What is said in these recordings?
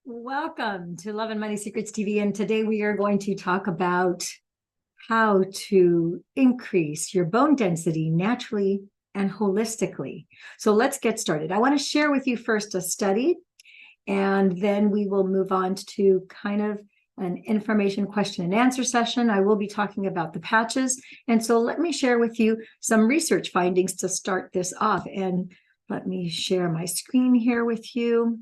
Welcome to Love and Money Secrets TV. And today we are going to talk about how to increase your bone density naturally and holistically. So let's get started. I want to share with you first a study, and then we will move on to kind of an information question and answer session. I will be talking about the patches. And so let me share with you some research findings to start this off. And let me share my screen here with you.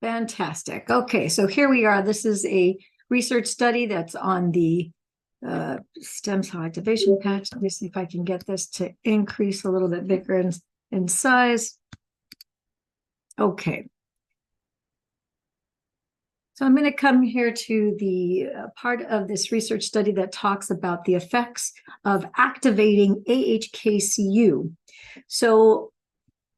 Fantastic. Okay, so here we are. This is a research study that's on the stem cell activation patch. Let me see if I can get this to increase a little bit bigger in size. Okay. So I'm going to come here to the part of this research study that talks about the effects of activating AHKCU. So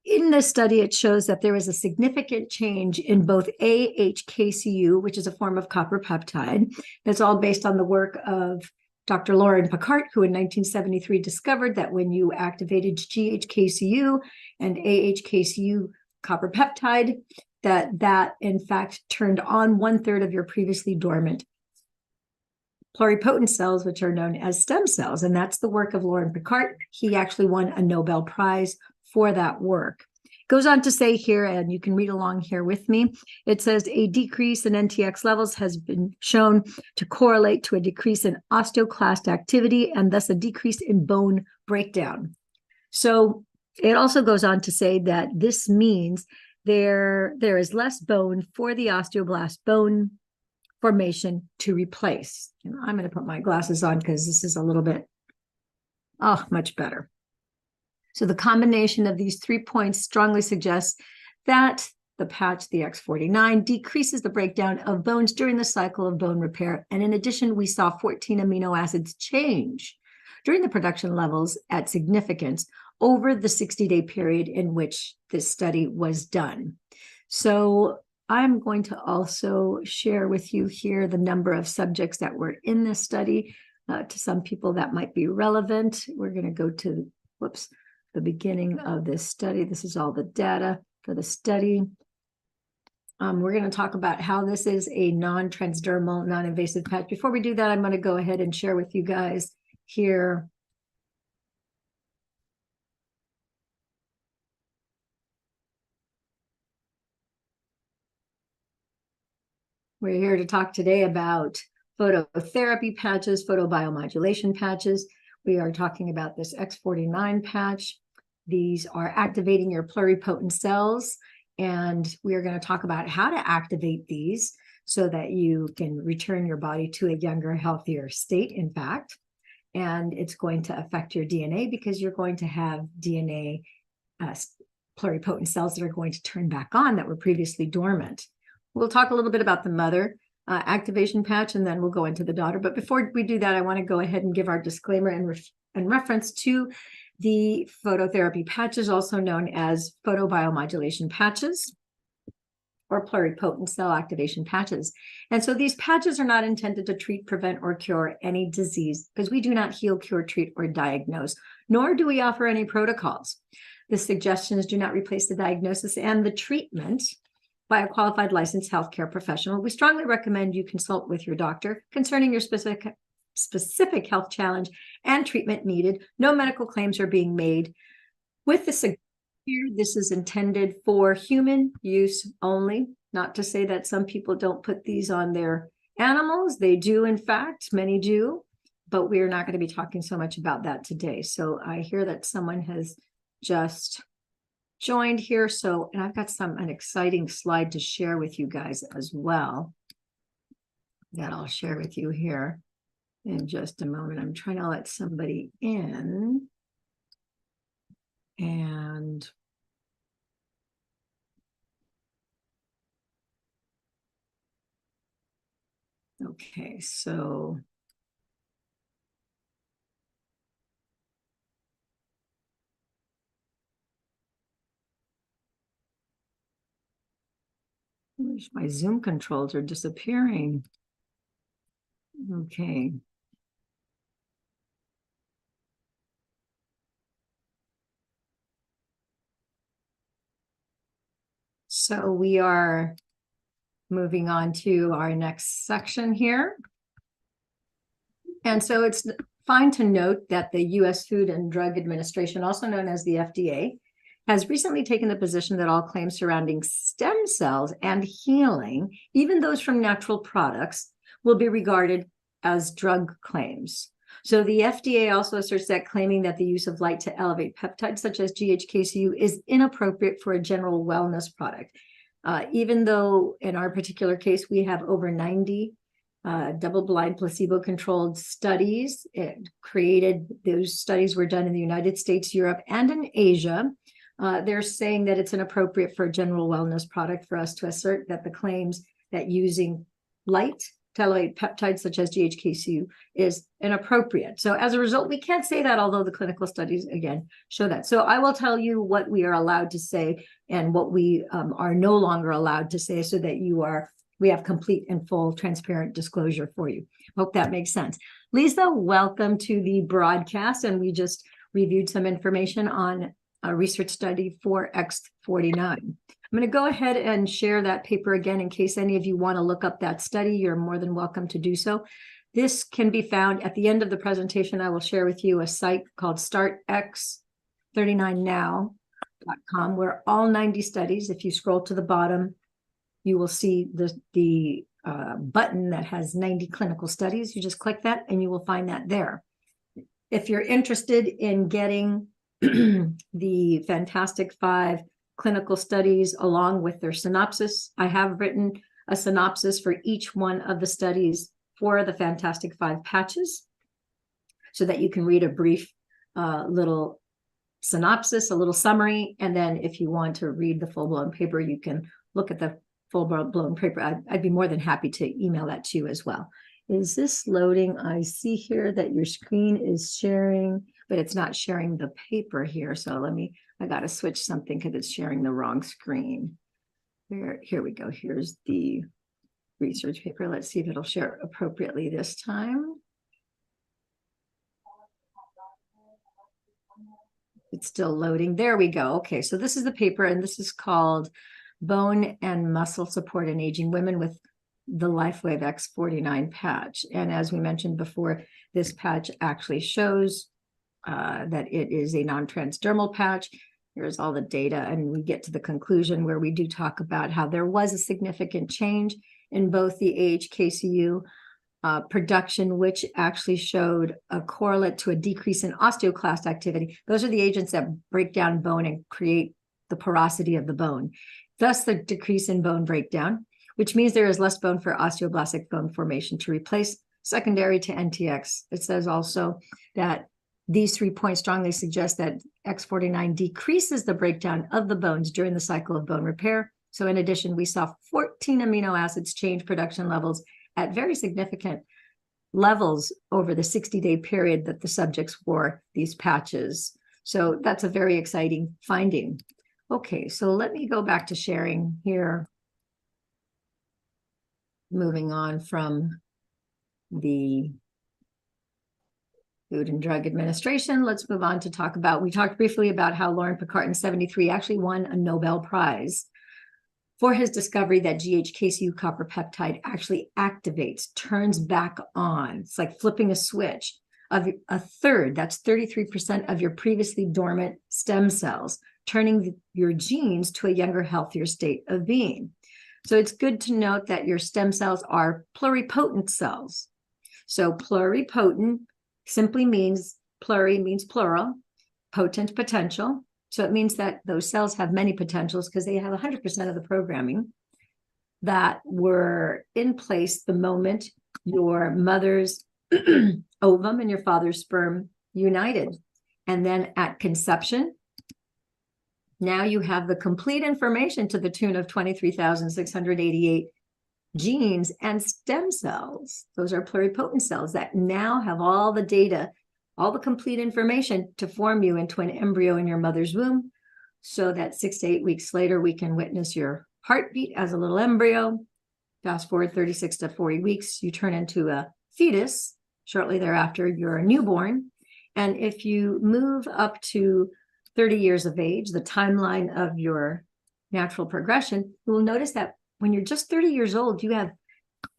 in this study, it shows that there is a significant change in both AHKCU, which is a form of copper peptide. That's all based on the work of Dr. Lauren Picard, who in 1973 discovered that when you activated GHKCU and AHKCU copper peptide, that in fact turned on 1/3 of your previously dormant pluripotent cells, which are known as stem cells. And that's the work of Lauren Picard. He actually won a Nobel Prize for that work. It goes on to say here, and you can read along here with me, it says a decrease in NTX levels has been shown to correlate to a decrease in osteoclast activity and thus a decrease in bone breakdown. So it also goes on to say that this means there is less bone for the osteoblast bone formation to replace. And I'm going to put my glasses on because this is a little bit, much better. So the combination of these 3 points strongly suggests that the patch, the X49, decreases the breakdown of bones during the cycle of bone repair. And in addition, we saw 14 amino acids change during the production levels at significance over the 60-day period in which this study was done. So I'm going to also share with you here the number of subjects that were in this study. To some people that might be relevant. We're going to go to, the beginning of this study. This is all the data for the study. We're going to talk about how this is a non-transdermal, non-invasive patch. Before we do that, I'm going to go ahead and share with you guys here we're here to talk today about phototherapy patches, photobiomodulation patches. We are talking about this X49 patch. These are activating your pluripotent cells, and we are going to talk about how to activate these so that you can return your body to a younger, healthier state, in fact. And it's going to affect your DNA because you're going to have DNA pluripotent cells that are going to turn back on that were previously dormant. We'll talk a little bit about the mother activation patch, and then we'll go into the daughter. But before we do that, I want to go ahead and give our disclaimer and reference to the phototherapy patches, also known as photobiomodulation patches or pluripotent cell activation patches. And so these patches are not intended to treat, prevent, or cure any disease because we do not heal, cure, treat, or diagnose, nor do we offer any protocols. The suggestions do not replace the diagnosis and the treatment by a qualified licensed healthcare professional. We strongly recommend you consult with your doctor concerning your specific health challenge and treatment needed. No medical claims are being made. With this here, this is intended for human use only. Not to say that some people don't put these on their animals. They do, in fact, many do, but we are not going to be talking so much about that today. So I hear that someone has just joined here. So, and I've got an exciting slide to share with you guys as well that I'll share with you here in just a moment. I'm trying to let somebody in. And okay, so my Zoom controls are disappearing. Okay. So we are moving on to our next section here. And so it's fine to note that the U.S. Food and Drug Administration, also known as the FDA, has recently taken the position that all claims surrounding stem cells and healing, even those from natural products, will be regarded as drug claims. So the FDA also asserts that claiming that the use of light to elevate peptides such as GHKCU is inappropriate for a general wellness product. Even though in our particular case, we have over 90 double-blind placebo-controlled studies. Those studies were done in the United States, Europe, and in Asia. They're saying that it's inappropriate for a general wellness product for us to assert that the claims that using light to elevate peptides such as GHKCU is inappropriate. So as a result, we can't say that, although the clinical studies, again, show that. So I will tell you what we are allowed to say and what we are no longer allowed to say, so that we have complete and full transparent disclosure for you. Hope that makes sense. Lisa, welcome to the broadcast. And we just reviewed some information on a research study for X49. I'm going to go ahead and share that paper again in case any of you want to look up that study. You're more than welcome to do so. This can be found at the end of the presentation. I will share with you a site called startx39now.com, where all 90 studies, if you scroll to the bottom, you will see the button that has 90 clinical studies. You just click that and you will find that there. If you're interested in getting the Fantastic Five clinical studies along with their synopsis, I have written a synopsis for each one of the studies for the Fantastic Five patches, so that you can read a brief little synopsis, a little summary, and then if you want to read the full-blown paper, you can look at the full-blown paper. I'd be more than happy to email that to you as well. Is this loading? I see here that your screen is sharing, but it's not sharing the paper here. So I got to switch something because it's sharing the wrong screen. Here we go. Here's the research paper. Let's see if it'll share appropriately this time. It's still loading. There we go. Okay, so this is the paper, and this is called Bone and Muscle Support in Aging Women with the LifeWave X49 patch. And as we mentioned before, this patch actually shows that it is a non-transdermal patch. Here's all the data, and we get to the conclusion where we do talk about how there was a significant change in both the AHKCU production, which actually showed a correlate to a decrease in osteoclast activity. Those are the agents that break down bone and create the porosity of the bone. Thus, the decrease in bone breakdown, which means there is less bone for osteoblastic bone formation to replace, secondary to NTX. It says also that these 3 points strongly suggest that X49 decreases the breakdown of the bones during the cycle of bone repair. So in addition, we saw 14 amino acids change production levels at very significant levels over the 60-day period that the subjects wore these patches. So that's a very exciting finding. Okay, so let me go back to sharing here. Moving on from the Food and Drug Administration, let's move on to talk about, we talked briefly about how Lauren Picard in 73 actually won a Nobel Prize for his discovery that GHKCU copper peptide actually activates, turns back on. It's like flipping a switch of a third, that's 33% of your previously dormant stem cells, turning your genes to a younger, healthier state of being. So it's good to note that your stem cells are pluripotent cells. So pluripotent simply means, pluri means plural, potent, potential. So it means that those cells have many potentials because they have 100% of the programming that were in place the moment your mother's ovum and your father's sperm united. And then at conception, now you have the complete information to the tune of 23,688 genes and stem cells. Those are pluripotent cells that now have all the data, all the complete information to form you into an embryo in your mother's womb, so that 6 to 8 weeks later, we can witness your heartbeat as a little embryo. Fast forward 36 to 40 weeks, you turn into a fetus. Shortly thereafter, you're a newborn. And if you move up to 30 years of age, the timeline of your natural progression, you will notice that when you're just 30 years old, you have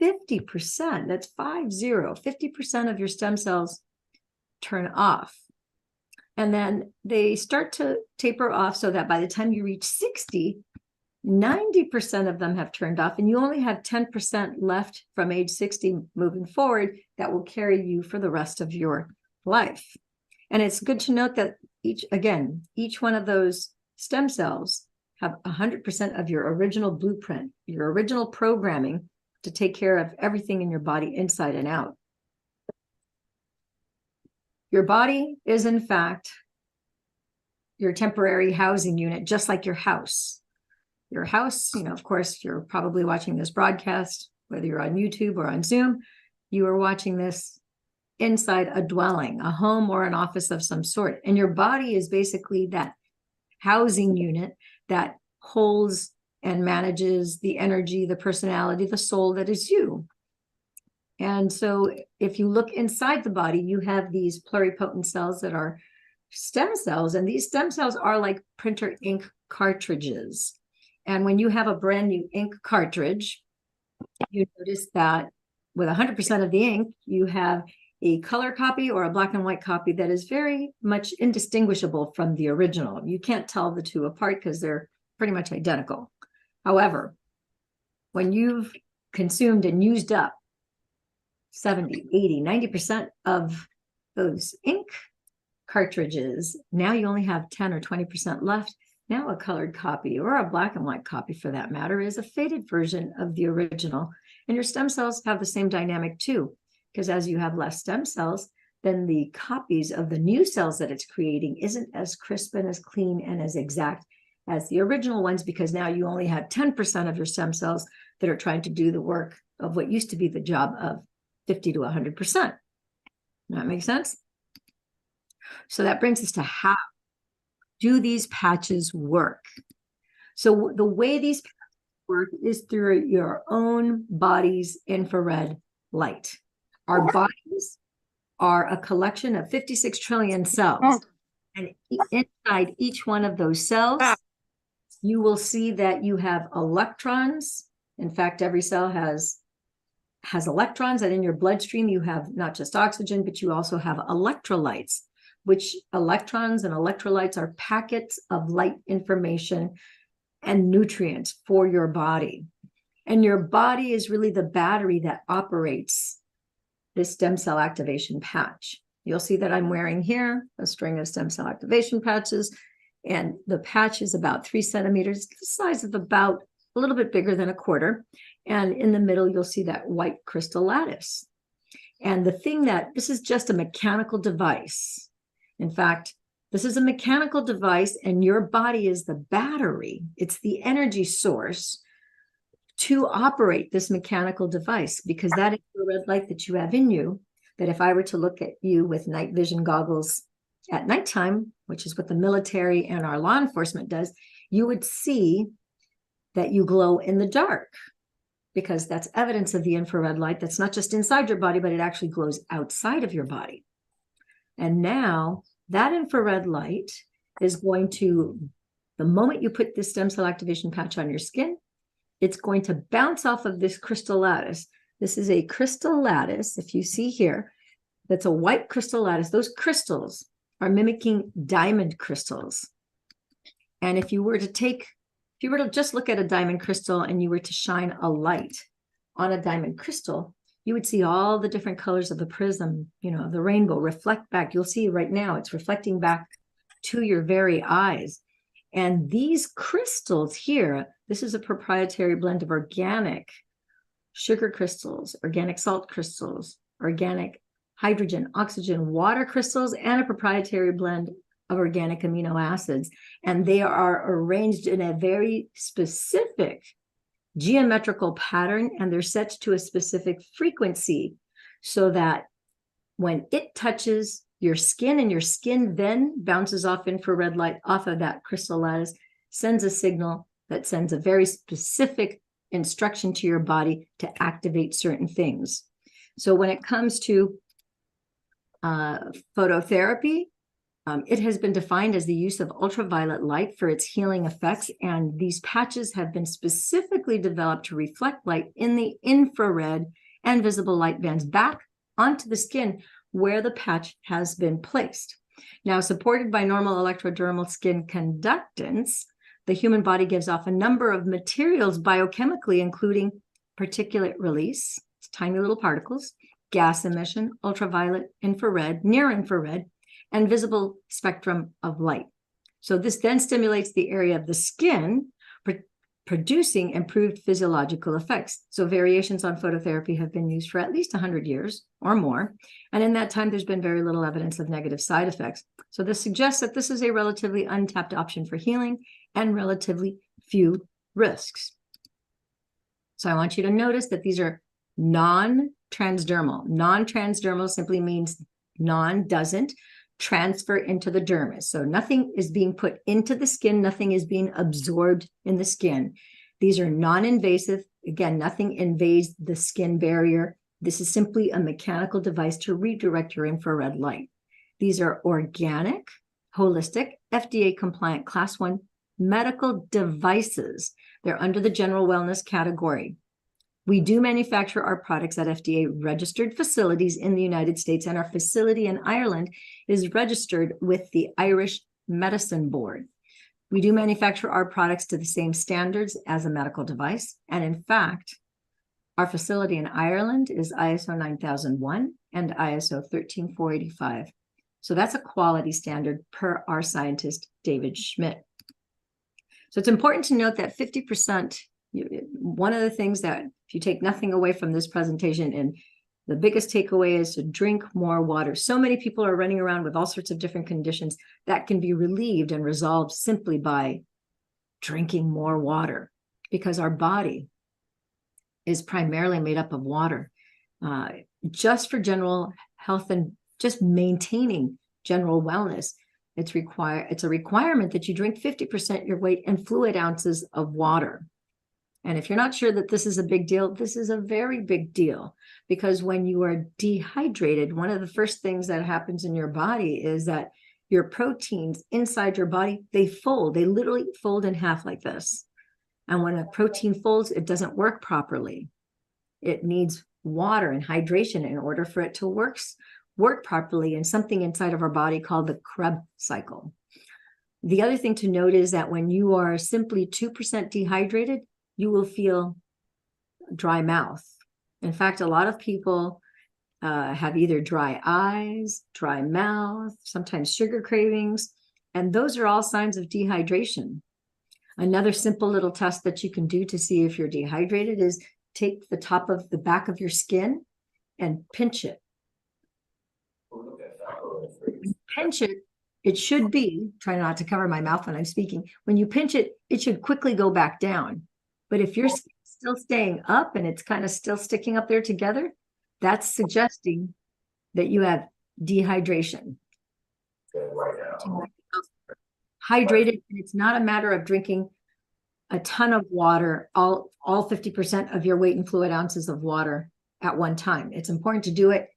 50%, that's 50% of your stem cells turn off. And then they start to taper off so that by the time you reach 60, 90% of them have turned off, and you only have 10% left from age 60 moving forward that will carry you for the rest of your life. And it's good to note that each one of those stem cells have 100% of your original blueprint, your original programming to take care of everything in your body inside and out. Your body is, in fact, your temporary housing unit, just like your house. Your house, of course, you're probably watching this broadcast, whether you're on YouTube or on Zoom, you are watching this inside a dwelling, a home or an office of some sort. And your body is basically that housing unit that holds and manages the energy, the personality, the soul that is you. And so if you look inside the body, you have these pluripotent cells that are stem cells, and these stem cells are like printer ink cartridges. And when you have a brand new ink cartridge, you notice that with 100% of the ink, you have a color copy or a black and white copy that is very much indistinguishable from the original. You can't tell the two apart because they're pretty much identical. However, when you've consumed and used up 70, 80, 90% of those ink cartridges, now you only have 10 or 20% left. Now a colored copy, or a black and white copy for that matter, is a faded version of the original. And your stem cells have the same dynamic too, because as you have less stem cells, then the copies of the new cells that it's creating isn't as crisp and as clean and as exact as the original ones, because now you only have 10% of your stem cells that are trying to do the work of what used to be the job of 50 to 100%. That makes sense? So that brings us to how do these patches work? So the way these patches work is through your own body's infrared light. Our bodies are a collection of 56 trillion cells. And inside each one of those cells, you will see that you have electrons. In fact, every cell has electrons, and in your bloodstream, you have not just oxygen, but you also have electrolytes, which electrons and electrolytes are packets of light information and nutrients for your body. And your body is really the battery that operates this stem cell activation patch. You'll see that I'm wearing here a string of stem cell activation patches, and the patch is about 3 centimeters, the size of about a little bit bigger than a quarter. And in the middle, you'll see that white crystal lattice. And this is just a mechanical device. In fact, this is a mechanical device, and your body is the battery. It's the energy source to operate this mechanical device, because that is the red light that you have in you, that if I were to look at you with night vision goggles at nighttime, which is what the military and our law enforcement does, you would see that you glow in the dark, because that's evidence of the infrared light that's not just inside your body, but it actually glows outside of your body. And now that infrared light is going to, the moment you put this stem cell activation patch on your skin, it's going to bounce off of this crystal lattice. This is a crystal lattice, if you see here, that's a white crystal lattice. Those crystals are mimicking diamond crystals. And if you were to just look at a diamond crystal and you were to shine a light on a diamond crystal, you would see all the different colors of the prism, the rainbow reflect back. You'll see right now it's reflecting back to your very eyes. And these crystals here, this is a proprietary blend of organic sugar crystals, organic salt crystals, organic hydrogen, oxygen, water crystals, and a proprietary blend of organic amino acids. And they are arranged in a very specific geometrical pattern, and they're set to a specific frequency so that when it touches your skin, and your skin then bounces off infrared light off of that crystal lattice, sends a signal that sends a very specific instruction to your body to activate certain things. So when it comes to phototherapy, it has been defined as the use of ultraviolet light for its healing effects, and these patches have been specifically developed to reflect light in the infrared and visible light bands back onto the skin where the patch has been placed. Now, supported by normal electrodermal skin conductance, the human body gives off a number of materials biochemically, including particulate release, tiny little particles, gas emission, ultraviolet, infrared, near infrared, and visible spectrum of light. So this then stimulates the area of the skin, producing improved physiological effects. So variations on phototherapy have been used for at least 100 years or more. And in that time, there's been very little evidence of negative side effects. So this suggests that this is a relatively untapped option for healing and relatively few risks. So I want you to notice that these are non-transdermal. Non-transdermal simply means doesn't transfer into the dermis. So nothing is being put into the skin, nothing is being absorbed in the skin. These are non-invasive. Again, nothing invades the skin barrier. This is simply a mechanical device to redirect your infrared light. These are organic, holistic, FDA-compliant Class 1 medical devices. They're under the general wellness category. We do manufacture our products at FDA-registered facilities in the United States, and our facility in Ireland is registered with the Irish Medicine Board. We do manufacture our products to the same standards as a medical device, and in fact, our facility in Ireland is ISO 9001 and ISO 13485. So that's a quality standard per our scientist, David Schmidt. So it's important to note that 50%, one of the things that, if you take nothing away from this presentation, and the biggest takeaway is to drink more water. So many people are running around with all sorts of different conditions that can be relieved and resolved simply by drinking more water, because our body is primarily made up of water. Just for general health and just maintaining general wellness, it's a requirement that you drink 50% your weight in fluid ounces of water. And if you're not sure that this is a big deal, this is a very big deal, because when you are dehydrated, one of the first things that happens in your body is that your proteins inside your body, they fold. They literally fold in half like this. And when a protein folds, it doesn't work properly. It needs water and hydration in order for it to work properly, and something inside of our body called the Krebs cycle. The other thing to note is that when you are simply 2% dehydrated, you will feel dry mouth. In fact, a lot of people have either dry eyes, dry mouth, sometimes sugar cravings, and those are all signs of dehydration. Another simple little test that you can do to see if you're dehydrated is take the top of the back of your skin and pinch it. Pinch it. It should be, try not to cover my mouth when I'm speaking. When you pinch it, it should quickly go back down. But if you're still staying up and it's kind of still sticking up there together, that's suggesting that you have dehydration. Hydrated, and it's not a matter of drinking a ton of water, all 50% of your weight in fluid ounces of water at one time. It's important to do it,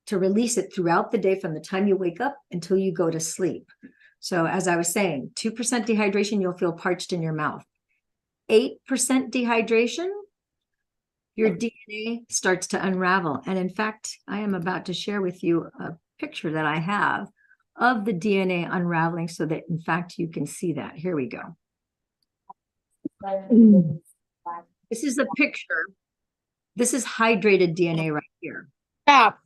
to release it throughout the day from the time you wake up until you go to sleep. So as I was saying, 2% dehydration, you'll feel parched in your mouth. 8% dehydration, your DNA starts to unravel. And in fact, I am about to share with you a picture that I have of the DNA unraveling so that, in fact, you can see that. Here we go. This is a picture. This is hydrated DNA right here. Stop.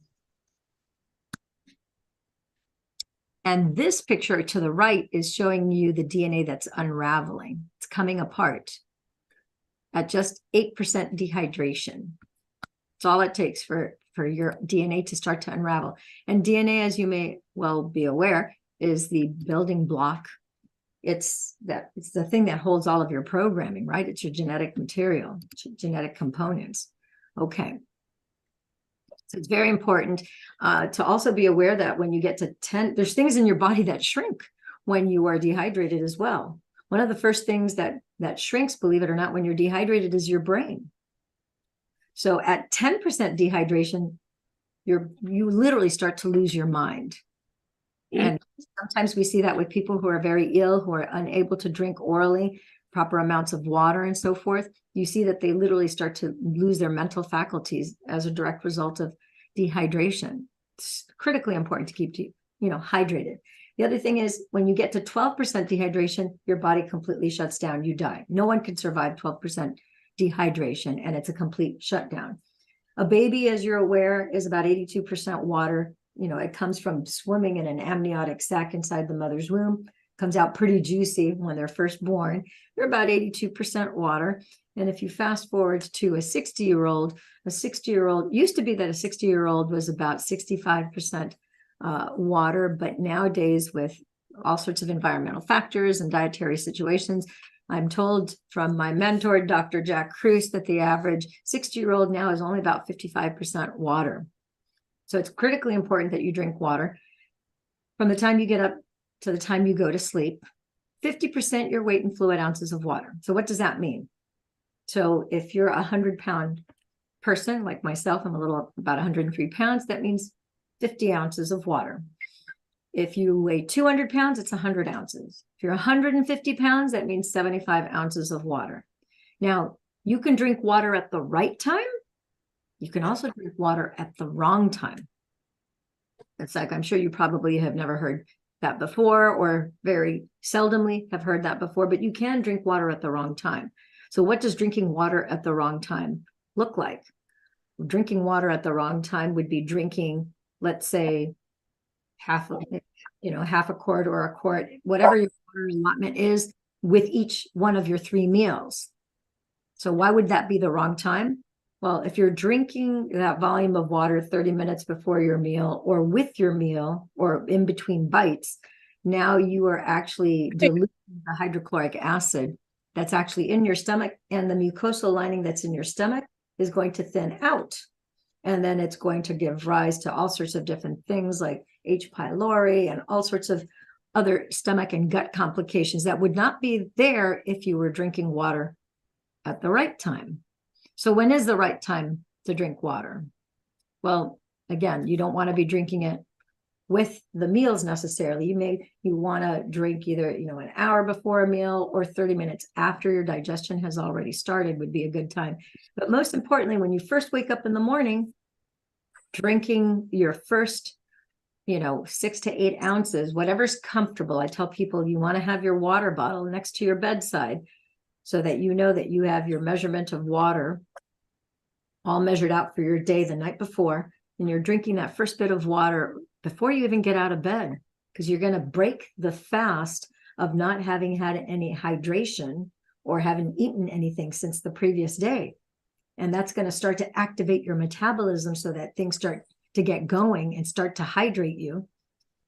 And this picture to the right is showing you the DNA that's unraveling. It's coming apart at just 8% dehydration. It's all it takes for your DNA to start to unravel. And DNA, as you may well be aware, is the building block. It's the thing that holds all of your programming, right? It's your genetic material, genetic components. Okay. So it's very important to also be aware that when you get to 10, there's things in your body that shrink when you are dehydrated as well. One of the first things that shrinks, believe it or not, when you're dehydrated is your brain. So at 10% dehydration, you literally start to lose your mind. And sometimes we see that with people who are very ill, who are unable to drink orally, proper amounts of water and so forth. You see that they literally start to lose their mental faculties as a direct result of dehydration. It's critically important to keep, hydrated. The other thing is when you get to 12% dehydration, your body completely shuts down. You die. No one can survive 12% dehydration, and it's a complete shutdown. A baby, as you're aware, is about 82% water. It comes from swimming in an amniotic sac inside the mother's womb, comes out pretty juicy when they're first born. They're about 82% water. And if you fast forward to a 60-year-old, used to be that a 60-year-old was about 65% water, but nowadays with all sorts of environmental factors and dietary situations, I'm told from my mentor, Dr. Jack Kruse, that the average 60-year-old now is only about 55% water. So it's critically important that you drink water. From the time you get up to the time you go to sleep, 50% your weight in fluid ounces of water. So what does that mean? So if you're a 100-pound person like myself, I'm about 103 pounds, that means 50 ounces of water. If you weigh 200 pounds, it's 100 ounces. If you're 150 pounds, that means 75 ounces of water. Now, you can drink water at the right time. You can also drink water at the wrong time. It's like, I'm sure you probably have never heard that before, or very seldomly have heard that before, but you can drink water at the wrong time. So what does drinking water at the wrong time look like? Drinking water at the wrong time would be drinking, let's say, half a quart or a quart, whatever your water allotment is, with each one of your 3 meals. So why would that be the wrong time? Well, if you're drinking that volume of water 30 minutes before your meal or with your meal or in between bites, now you are actually diluting the hydrochloric acid that's actually in your stomach, and the mucosal lining that's in your stomach is going to thin out. And then it's going to give rise to all sorts of different things like H. pylori and all sorts of other stomach and gut complications that would not be there if you were drinking water at the right time. So when is the right time to drink water? Well, again, you don't want to be drinking it with the meals necessarily. You want to drink either, an hour before a meal or 30 minutes after your digestion has already started would be a good time. But most importantly, when you first wake up in the morning, drinking your first, 6 to 8 ounces, whatever's comfortable. I tell people you want to have your water bottle next to your bedside so that you know that you have your measurement of water all measured out for your day the night before, and you're drinking that first bit of water before you even get out of bed, because you're going to break the fast of not having had any hydration or haven't eaten anything since the previous day. And that's going to start to activate your metabolism so that things start to get going and start to hydrate you.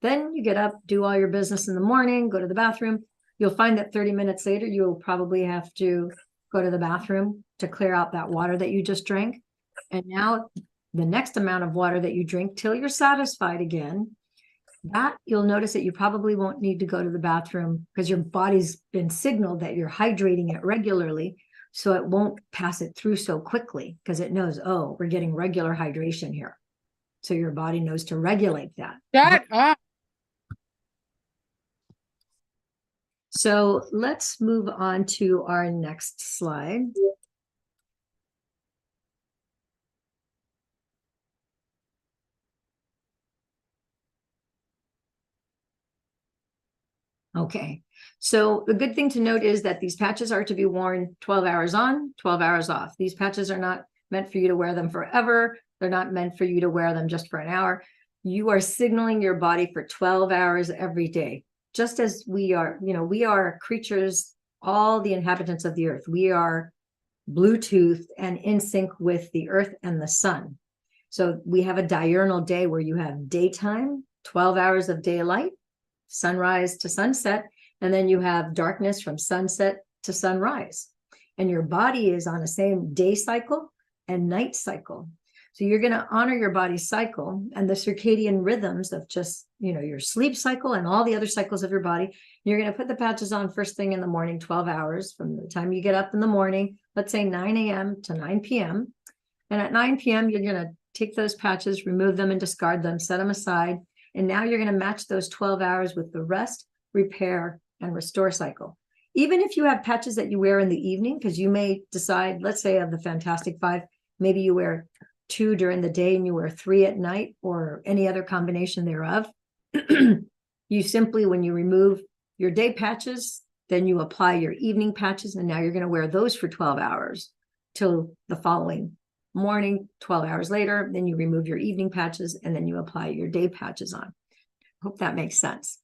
Then you get up, do all your business in the morning, go to the bathroom. You'll find that 30 minutes later, you'll probably have to go to the bathroom to clear out that water that you just drank. And now the next amount of water that you drink till you're satisfied again, that you'll notice that you probably won't need to go to the bathroom because your body's been signaled that you're hydrating it regularly. So it won't pass it through so quickly because it knows, oh, we're getting regular hydration here. So your body knows to regulate that. Shut up. So let's move on to our next slide. Okay, so the good thing to note is that these patches are to be worn 12 hours on, 12 hours off. These patches are not meant for you to wear them forever. They're not meant for you to wear them just for an hour. You are signaling your body for 12 hours every day, just as we are, we are creatures, all the inhabitants of the earth. We are Bluetooth and in sync with the earth and the sun. So we have a diurnal day where you have daytime, 12 hours of daylight, sunrise to sunset, and then you have darkness from sunset to sunrise. And your body is on the same day cycle and night cycle. So you're going to honor your body's cycle and the circadian rhythms of just, your sleep cycle and all the other cycles of your body. You're going to put the patches on first thing in the morning, 12 hours from the time you get up in the morning, let's say 9 a.m. to 9 p.m. And at 9 p.m., you're going to take those patches, remove them and discard them, set them aside. And now you're going to match those 12 hours with the rest, repair, and restore cycle. Even if you have patches that you wear in the evening, because you may decide, let's say of the Fantastic Five, maybe you wear 2 during the day and you wear 3 at night, or any other combination thereof. You simply, when you remove your day patches, then you apply your evening patches, and now you're going to wear those for 12 hours till the following morning. 12 hours later, then you remove your evening patches, and then you apply your day patches on. Hope that makes sense.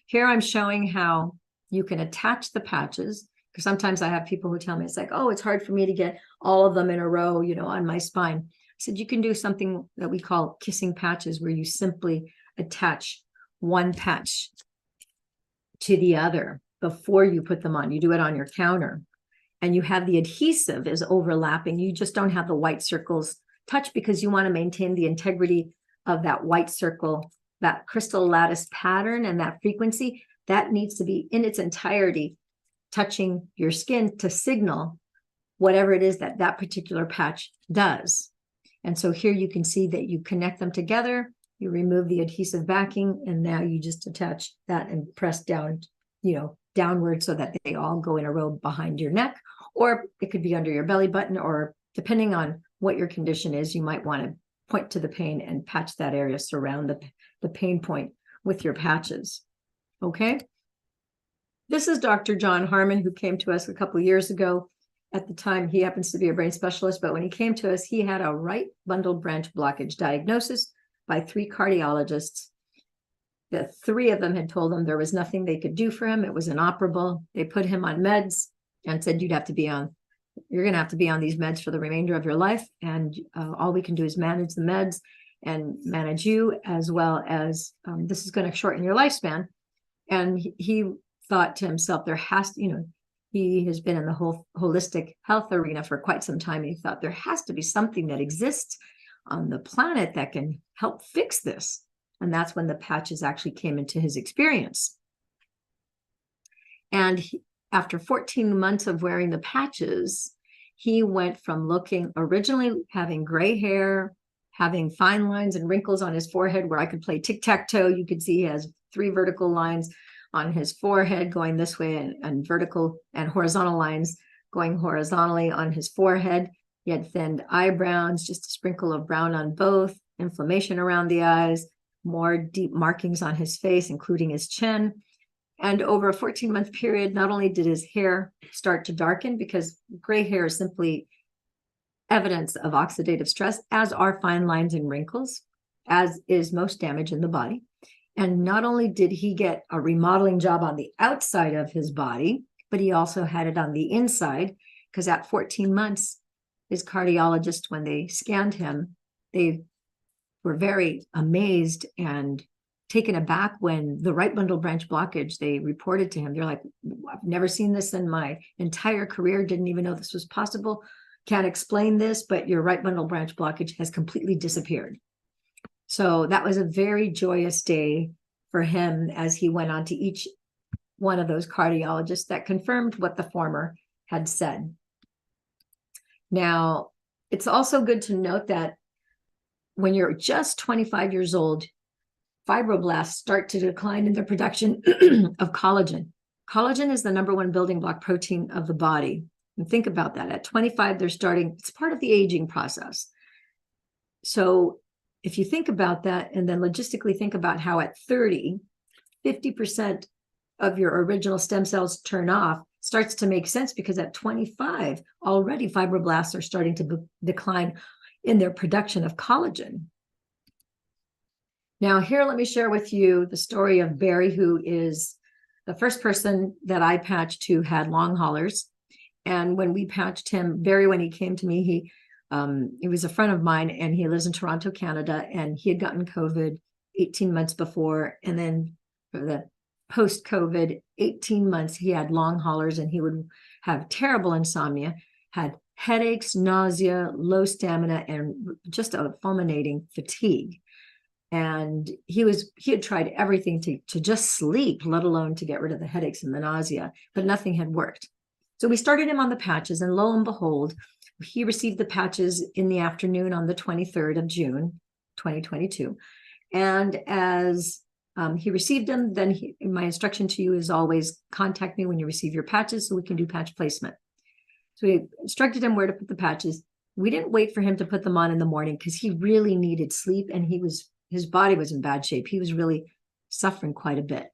Here I'm showing how you can attach the patches, because sometimes I have people who tell me, it's like, oh, it's hard for me to get all of them in a row, on my spine. I said, you can do something that we call kissing patches, where you simply attach one patch to the other before you put them on. You do it on your counter, and you have the adhesive is overlapping. You just don't have the white circles touch, because you want to maintain the integrity of that white circle, that crystal lattice pattern, and that frequency that needs to be in its entirety touching your skin to signal whatever it is that that particular patch does. And so here you can see that you connect them together, you remove the adhesive backing, and now you just attach that and press down, downward, so that they all go in a row behind your neck, or it could be under your belly button, or depending on what your condition is, you might want to point to the pain and patch that area, surround the pain point with your patches. Okay. This is Dr. John Harmon, who came to us a couple of years ago. At the time, he happens to be a brain specialist, but when he came to us, he had a right bundle branch blockage diagnosis by 3 cardiologists. The 3 of them had told him there was nothing they could do for him. It was inoperable. They put him on meds and said, you're going to have to be on these meds for the remainder of your life. And all we can do is manage the meds and manage you, as well as this is going to shorten your lifespan. And he thought to himself, he has been in the whole holistic health arena for quite some time. He thought there has to be something that exists on the planet that can help fix this. And that's when the patches actually came into his experience. And after 14 months of wearing the patches, he went from originally having gray hair, having fine lines and wrinkles on his forehead where I could play tic-tac-toe. You could see he has 3 vertical lines on his forehead going this way, and vertical and horizontal lines going horizontally on his forehead. He had thinned eyebrows, just a sprinkle of brown on both, inflammation around the eyes, more deep markings on his face, including his chin. And over a 14-month period, not only did his hair start to darken, because gray hair is simply evidence of oxidative stress, as are fine lines and wrinkles, as is most damage in the body. And not only did he get a remodeling job on the outside of his body, but he also had it on the inside, because at 14 months, his cardiologist, when they scanned him, they were very amazed and taken aback when the right bundle branch blockage they reported to him. They're like, I've never seen this in my entire career, didn't even know this was possible, can't explain this, but your right bundle branch blockage has completely disappeared. So that was a very joyous day for him, as he went on to each one of those cardiologists that confirmed what the former had said. Now, it's also good to note that when you're just 25 years old, fibroblasts start to decline in the production of collagen. Collagen is the #1 building block protein of the body. And think about that. At 25, it's part of the aging process. So if you think about that, and then logistically think about how at 30, 50% of your original stem cells turn off, starts to make sense, because at 25, already fibroblasts are starting to decline in their production of collagen. Now here, let me share with you the story of Barry, who is the first person that I patched who had long haulers. And when we patched him, Barry, when he came to me, he was a friend of mine, and he lives in Toronto, Canada, and he had gotten COVID 18 months before. And then for the post-COVID 18 months, he had long haulers, and he would have terrible insomnia, had headaches, nausea, low stamina, and just a fulminating fatigue. And he had tried everything to just sleep, let alone to get rid of the headaches and the nausea, but nothing had worked. So we started him on the patches, and lo and behold, He received the patches in the afternoon on the 23rd of June, 2022. And as he received them, then my instruction to you is always contact me when you receive your patches so we can do patch placement. So we instructed him where to put the patches. We didn't wait for him to put them on in the morning because he really needed sleep and his body was in bad shape. He was really suffering quite a bit.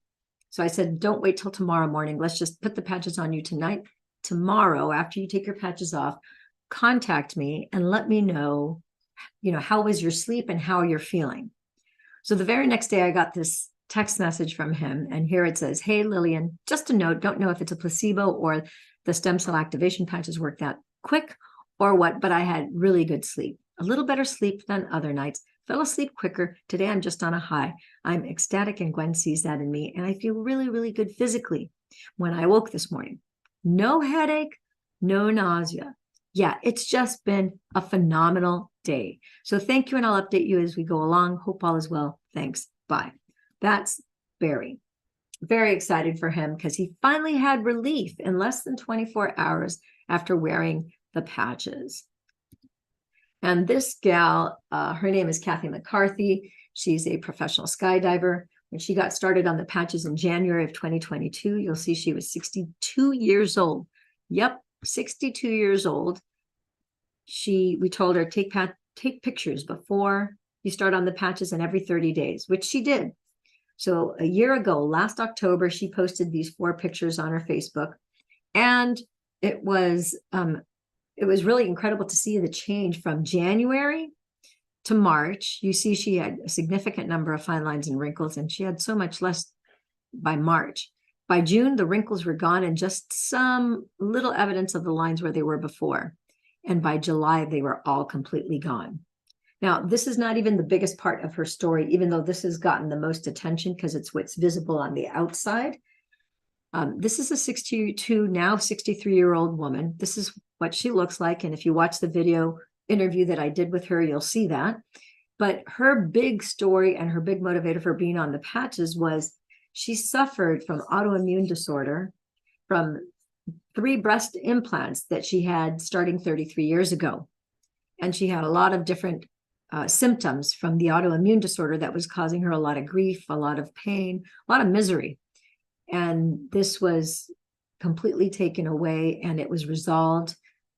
So I said, don't wait till tomorrow morning. Let's just put the patches on you tonight. Tomorrow, after you take your patches off, contact me and let me know, how was your sleep and how you're feeling. So the very next day I got this text message from him, and here it says, hey, Lillian, just a note, don't know if it's a placebo or the stem cell activation patches work that quick or what, but I had really good sleep, a little better sleep than other nights, fell asleep quicker. Today I'm just on a high. I'm ecstatic and Gwen sees that in me, and I feel really, really good physically. When I woke this morning, no headache, no nausea. Yeah, it's just been a phenomenal day. So thank you, and I'll update you as we go along. Hope all is well. Thanks. Bye. That's Barry. Very excited for him because he finally had relief in less than 24 hours after wearing the patches. And this gal, her name is Kathy McCarthy. She's a professional skydiver. When she got started on the patches in January of 2022, you'll see she was 62 years old. Yep, 62 years old. We told her, take pictures before you start on the patches and every 30 days, which she did. So a year ago, last October, she posted these 4 pictures on her Facebook. And it was really incredible to see the change from January to March. You see, she had a significant number of fine lines and wrinkles, and she had so much less by March. By June, the wrinkles were gone and just some little evidence of the lines where they were before. And by July, they were all completely gone. Now, this is not even the biggest part of her story, even though this has gotten the most attention because it's what's visible on the outside. This is a 62, now 63-year-old woman. This is what she looks like. And if you watch the video interview that I did with her, you'll see that. But her big story and her big motivator for being on the patches was she suffered from autoimmune disorder from 3 breast implants that she had starting 33 years ago. And she had a lot of different symptoms from the autoimmune disorder that was causing her a lot of grief, a lot of pain, a lot of misery. And this was completely taken away, and it was resolved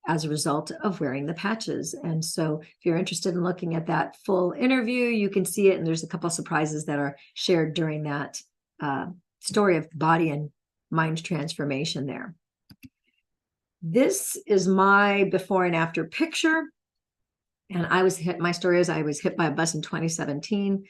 as a result of wearing the patches. And so if you're interested in looking at that full interview, you can see it. And there's a couple of surprises that are shared during that story of body and mind transformation there. This is my before and after picture. And my story is I was hit by a bus in 2017,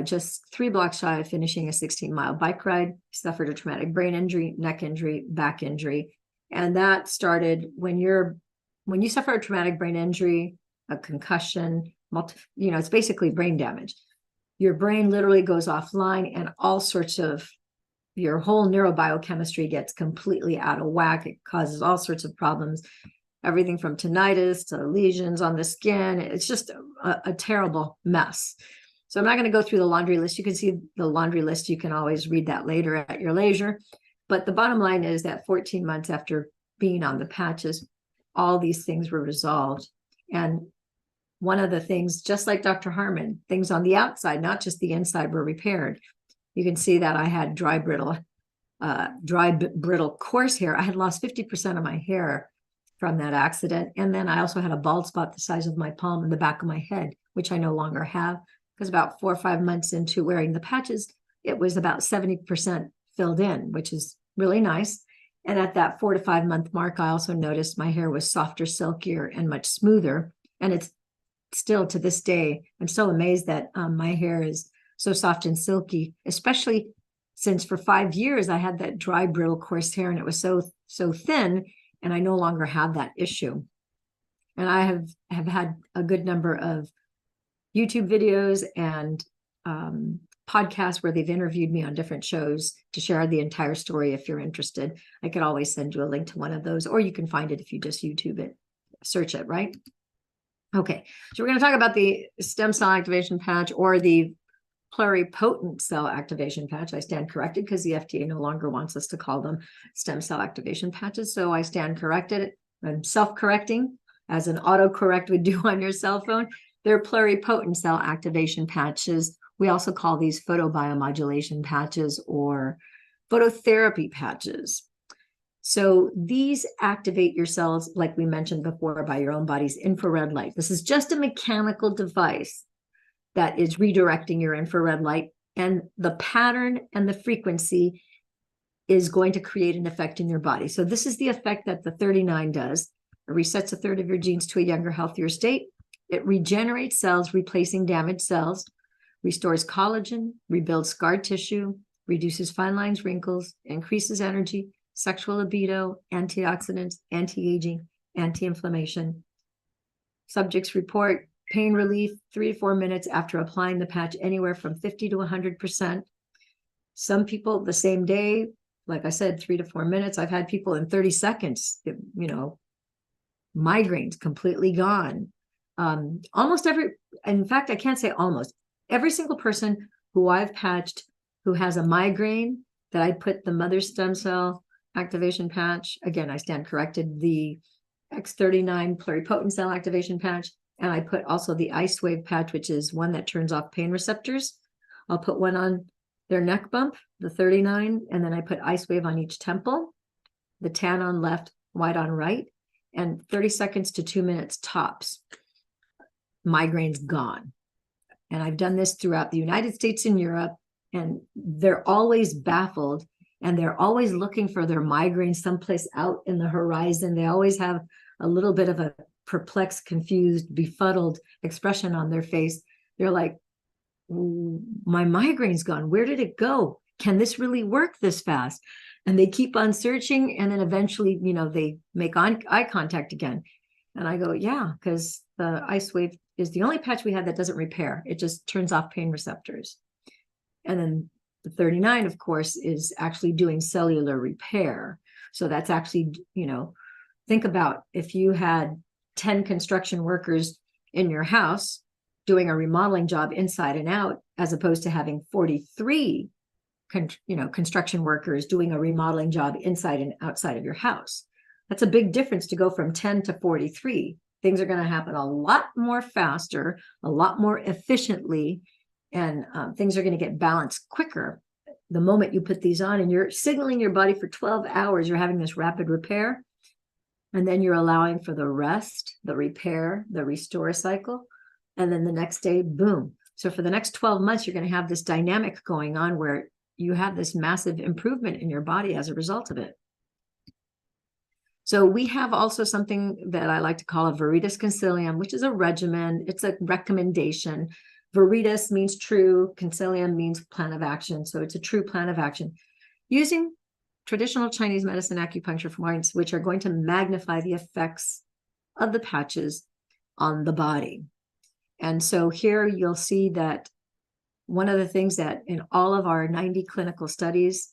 just 3 blocks shy of finishing a 16-mile bike ride, suffered a traumatic brain injury, neck injury, back injury. And that started when you suffer a traumatic brain injury, a concussion, it's basically brain damage. Your brain literally goes offline and all sorts of your whole neurobiochemistry gets completely out of whack. It causes all sorts of problems, everything from tinnitus to lesions on the skin. It's just a terrible mess. So I'm not going to go through the laundry list. You can see the laundry list. You can always read that later at your leisure. But the bottom line is that 14 months after being on the patches, all these things were resolved. And one of the things, just like Dr. Harmon, things on the outside, not just the inside, were repaired. You can see that I had dry, brittle, coarse hair. I had lost 50% of my hair from that accident. And then I also had a bald spot the size of my palm in the back of my head, which I no longer have, because about 4 or 5 months into wearing the patches, it was about 70% filled in, which is really nice. And at that 4 to 5 month mark, I also noticed my hair was softer, silkier, and much smoother. And it's still to this day, I'm still amazed that my hair is so soft and silky, especially since for 5 years I had that dry, brittle, coarse hair, and it was so thin, and I no longer have that issue. And I have had a good number of YouTube videos and podcasts where they've interviewed me on different shows to share the entire story. If you're interested, I could always send you a link to one of those, or you can find it if you just YouTube it, search it, right? Okay, so we're going to talk about the stem cell activation patch, or the pluripotent cell activation patch. I stand corrected because the FDA no longer wants us to call them stem cell activation patches. So I stand corrected. I'm self-correcting. as an autocorrect would do on your cell phone. They're pluripotent cell activation patches. We also call these photobiomodulation patches or phototherapy patches. So these activate your cells, like we mentioned before, by your own body's infrared light. This is just a mechanical device that is redirecting your infrared light, and the pattern and the frequency is going to create an effect in your body. So this is the effect that the 39 does. It resets a third of your genes to a younger, healthier state. It regenerates cells, replacing damaged cells, restores collagen, rebuilds scar tissue, reduces fine lines, wrinkles, increases energy, sexual libido, antioxidants, anti-aging, anti-inflammation. Subjects report pain relief 3 to 4 minutes after applying the patch, anywhere from 50 to 100%. Some people the same day, like I said, 3 to 4 minutes. I've had people in 30 seconds, migraines completely gone. Almost every, in fact, I can't say almost, every single person who I've patched who has a migraine that I put the mother stem cell activation patch, again, I stand corrected, the X39 pluripotent cell activation patch, and I put also the ice wave patch, which is one that turns off pain receptors. I'll put one on their neck bump, the 39, and then I put ice wave on each temple, the tan on left, white on right, and 30 seconds to 2 minutes tops. Migraines gone. And I've done this throughout the United States and Europe, and they're always baffled, and they're always looking for their migraine someplace out in the horizon. They always have a little bit of a perplexed, confused, befuddled expression on their face. They're like, my migraine's gone. Where did it go? Can this really work this fast? And they keep on searching, and then eventually, they make eye contact again. And I go, yeah, because the ice wave is the only patch we have that doesn't repair. It just turns off pain receptors. And then the 39, of course, is actually doing cellular repair. So that's actually, think about if you had 10 construction workers in your house doing a remodeling job inside and out, as opposed to having 43 construction workers doing a remodeling job inside and outside of your house. That's a big difference to go from 10 to 43. Things are going to happen a lot more faster, a lot more efficiently, and things are going to get balanced quicker the moment you put these on, and you're signaling your body for 12 hours, you're having this rapid repair, and then you're allowing for the rest, the repair, the restore cycle, and then the next day, boom. So for the next 12 months, you're going to have this dynamic going on where you have this massive improvement in your body as a result of it. So we have also something that I like to call a Veritas Concilium, which is a regimen. It's a recommendation. Veritas means true. Concilium means plan of action. So it's a true plan of action using traditional Chinese medicine acupuncture points, which are going to magnify the effects of the patches on the body. And so here you'll see that one of the things that in all of our 90 clinical studies,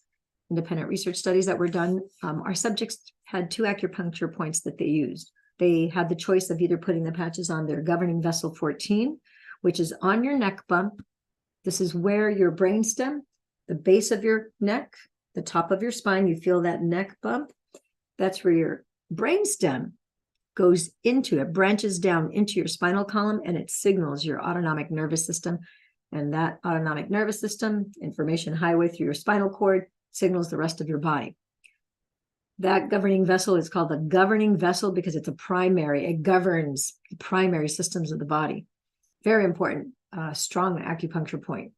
independent research studies that were done, our subjects had 2 acupuncture points that they used. They had the choice of either putting the patches on their governing vessel 14, which is on your neck bump. This is where your brainstem, the base of your neck, the top of your spine, you feel that neck bump. That's where your brainstem goes into, it branches down into your spinal column, and it signals your autonomic nervous system. And that autonomic nervous system, information highway through your spinal cord, signals the rest of your body. That governing vessel is called the governing vessel because it's a primary. It governs the primary systems of the body. Very important, strong acupuncture point.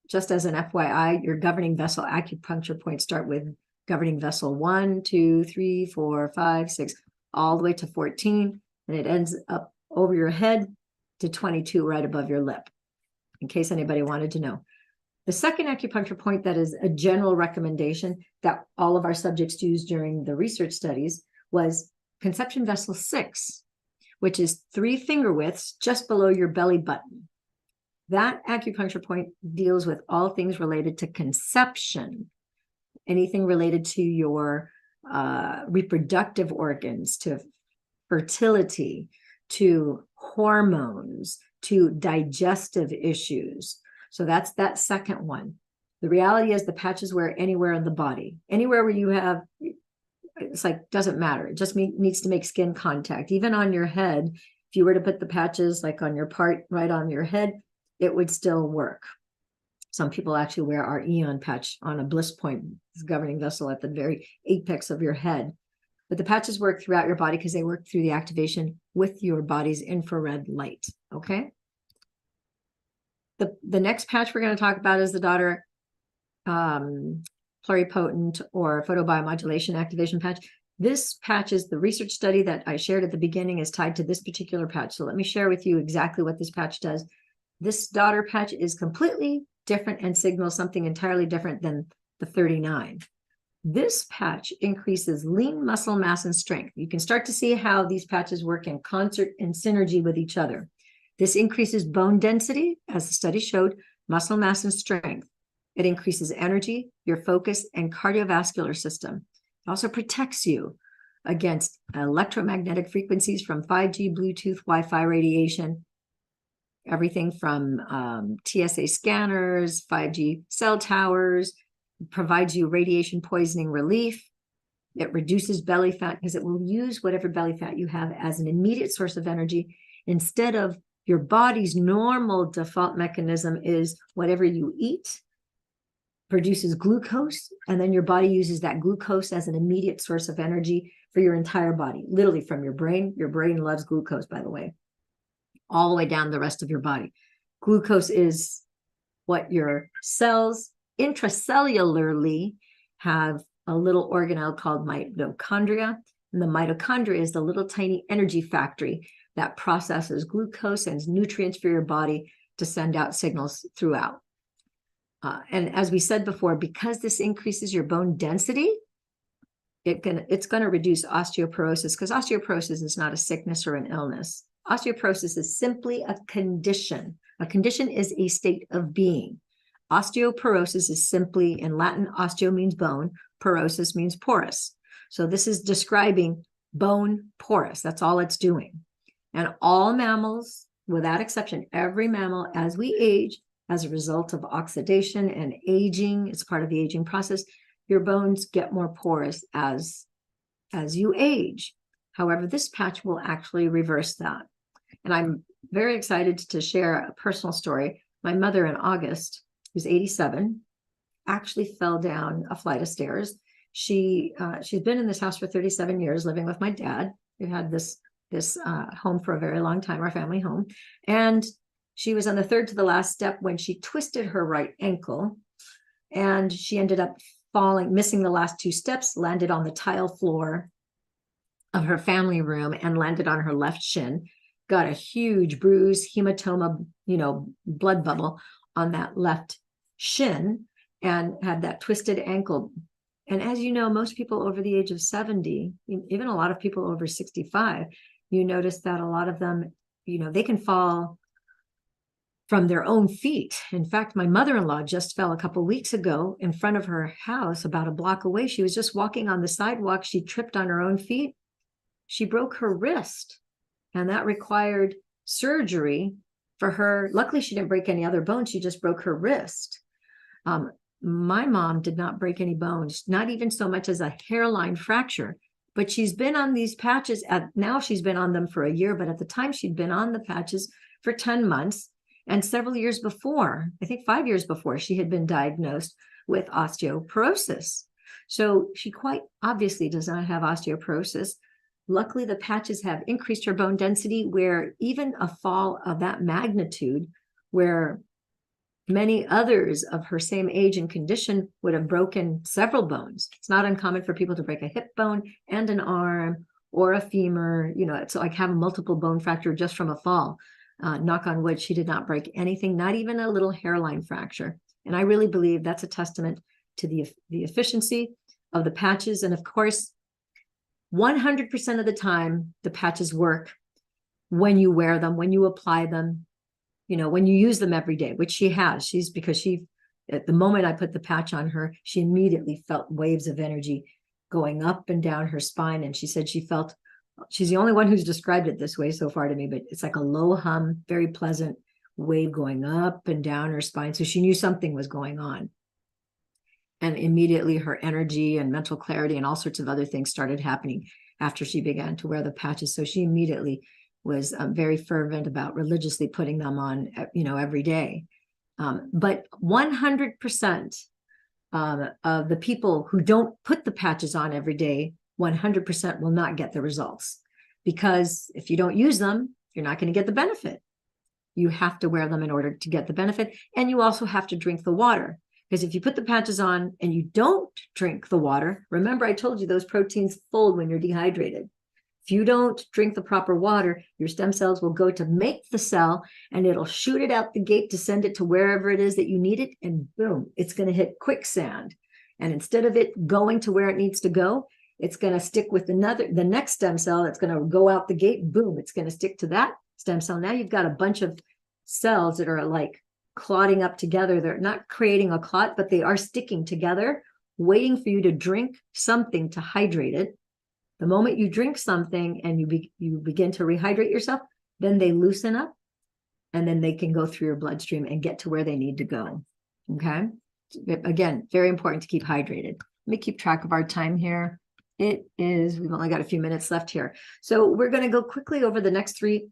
Just as an FYI, your governing vessel acupuncture points start with governing vessel 1, 2, 3, 4, 5, 6, all the way to 14, and it ends up over your head to 22 right above your lip, in case anybody wanted to know. The second acupuncture point that is a general recommendation that all of our subjects used during the research studies was conception vessel 6, which is 3 finger widths just below your belly button. That acupuncture point deals with all things related to conception, anything related to your reproductive organs, to fertility, to hormones, to digestive issues. So that's that second one. The reality is the patches wear anywhere in the body, anywhere where you have it's like, doesn't matter. It just needs to make skin contact. Even on your head, if you were to put the patches like on your part, right on your head, it would still work. Some people actually wear our Eon patch on a bliss point, governing vessel at the very apex of your head. But the patches work throughout your body because they work through the activation with your body's infrared light, okay? The next patch we're going to talk about is the daughter pluripotent or photobiomodulation activation patch. This patch is the research study that I shared at the beginning is tied to this particular patch. So let me share with you exactly what this patch does. This daughter patch is completely different and signals something entirely different than the 39. This patch increases lean muscle mass and strength. You can start to see how these patches work in concert and synergy with each other. This increases bone density, as the study showed, muscle mass and strength. It increases energy, your focus, and cardiovascular system. It also protects you against electromagnetic frequencies from 5G, Bluetooth, Wi-Fi radiation, everything from TSA scanners, 5G cell towers, provides you radiation poisoning relief. It reduces belly fat because it will use whatever belly fat you have as an immediate source of energy instead of your body's normal default mechanism is whatever you eat produces glucose, and then your body uses that glucose as an immediate source of energy for your entire body, literally from your brain. Your brain loves glucose, by the way, all the way down the rest of your body. Glucose is what your cells intracellularly have a little organelle called mitochondria. And the mitochondria is the little tiny energy factory that processes glucose and nutrients for your body to send out signals throughout. And as we said before, because this increases your bone density, it's going to reduce osteoporosis, because osteoporosis is not a sickness or an illness. Osteoporosis is simply a condition. A condition is a state of being. Osteoporosis is simply, in Latin, osteo means bone, porosis means porous. So this is describing bone porous. That's all it's doing. And all mammals, without exception, every mammal, as we age, as a result of oxidation and aging, it's part of the aging process, your bones get more porous as you age. However, this patch will actually reverse that. And I'm very excited to share a personal story. My mother in August, who's 87, actually fell down a flight of stairs. She's been in this house for 37 years, living with my dad. We had this home for a very long time, our family home. And she was on the third to the last step when she twisted her right ankle, and she ended up falling, missing the last two steps, landed on the tile floor of her family room and landed on her left shin, got a huge bruise, hematoma, blood bubble on that left shin, and had that twisted ankle. And as you know, most people over the age of 70, even a lot of people over 65, you notice that a lot of them, they can fall from their own feet. In fact, my mother-in-law just fell a couple of weeks ago in front of her house about a block away. She was just walking on the sidewalk. She tripped on her own feet. She broke her wrist, and that required surgery for her. Luckily, she didn't break any other bones. She just broke her wrist. My mom did not break any bones, not even so much as a hairline fracture, but she's been on these patches. Now she's been on them for a year, but at the time she'd been on the patches for 10 months. And several years before, I think 5 years before, she had been diagnosed with osteoporosis. So she quite obviously does not have osteoporosis. Luckily, the patches have increased her bone density, where even a fall of that magnitude, where many others of her same age and condition would have broken several bones. It's not uncommon for people to break a hip bone and an arm or a femur. It's like having multiple bone fracture just from a fall. Knock on wood, she did not break anything, not even a little hairline fracture. And I really believe that's a testament to the efficiency of the patches. And of course, 100% of the time, the patches work when you wear them, when you apply them, when you use them every day, which she has. At the moment I put the patch on her, she immediately felt waves of energy going up and down her spine. And she said she's the only one who's described it this way so far to me, but it's like a low hum, very pleasant wave going up and down her spine. So she knew something was going on. And immediately her energy and mental clarity and all sorts of other things started happening after she began to wear the patches. So she immediately was very fervent about religiously putting them on, every day. But 100% of the people who don't put the patches on every day, 100% will not get the results. Because if you don't use them, you're not going to get the benefit. You have to wear them in order to get the benefit. And you also have to drink the water. Because if you put the patches on and you don't drink the water, remember I told you those proteins fold when you're dehydrated. If you don't drink the proper water, your stem cells will go to make the cell and it'll shoot it out the gate to send it to wherever it is that you need it. And boom, it's going to hit quicksand. And instead of it going to where it needs to go, it's going to stick with the next stem cell that's going to go out the gate. Boom, it's going to stick to that stem cell. Now you've got a bunch of cells that are like clotting up together. They're not creating a clot, but they are sticking together, waiting for you to drink something to hydrate it. The moment you drink something and you begin to rehydrate yourself, then they loosen up and then they can go through your bloodstream and get to where they need to go. Okay. Again, very important to keep hydrated. Let me keep track of our time here. We've only got a few minutes left here. So we're going to go quickly over the next three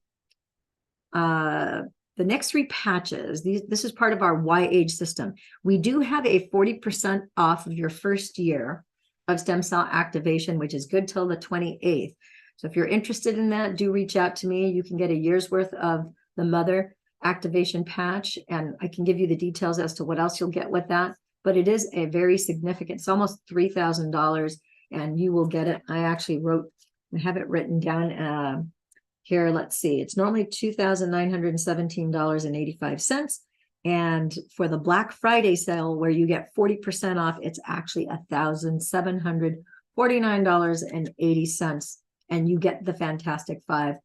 patches. This is part of our Y-Age system. We do have a 40% off of your first year of stem cell activation, which is good till the 28th. So if you're interested in that, do reach out to me. You can get a year's worth of the mother activation patch, and I can give you the details as to what else you'll get with that. But it is a very significant, it's almost $3,000, and you will get it. I have it written down here. Let's see. It's normally $2,917.85. And for the Black Friday sale, where you get 40% off, it's actually $1,749.80. And you get the fantastic 5.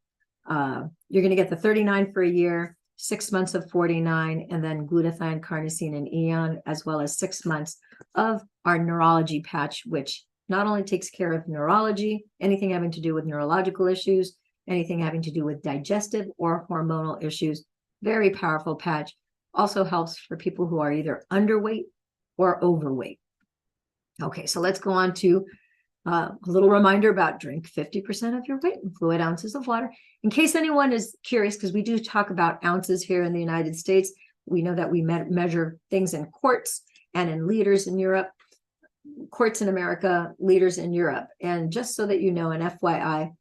You're going to get the 39 for a year, 6 months of 49, and then glutathione, carnosine, and eon, as well as 6 months of our neurology patch, which not only takes care of neurology, anything having to do with neurological issues, anything having to do with digestive or hormonal issues. Very powerful patch. Also helps for people who are either underweight or overweight. Okay, so let's go on to a little reminder about drink 50% of your weight in fluid ounces of water. In case anyone is curious, because we do talk about ounces here in the United States, we know that we measure things in quarts and in liters in Europe, quarts in America, liters in Europe. And just so that you know, an FYI,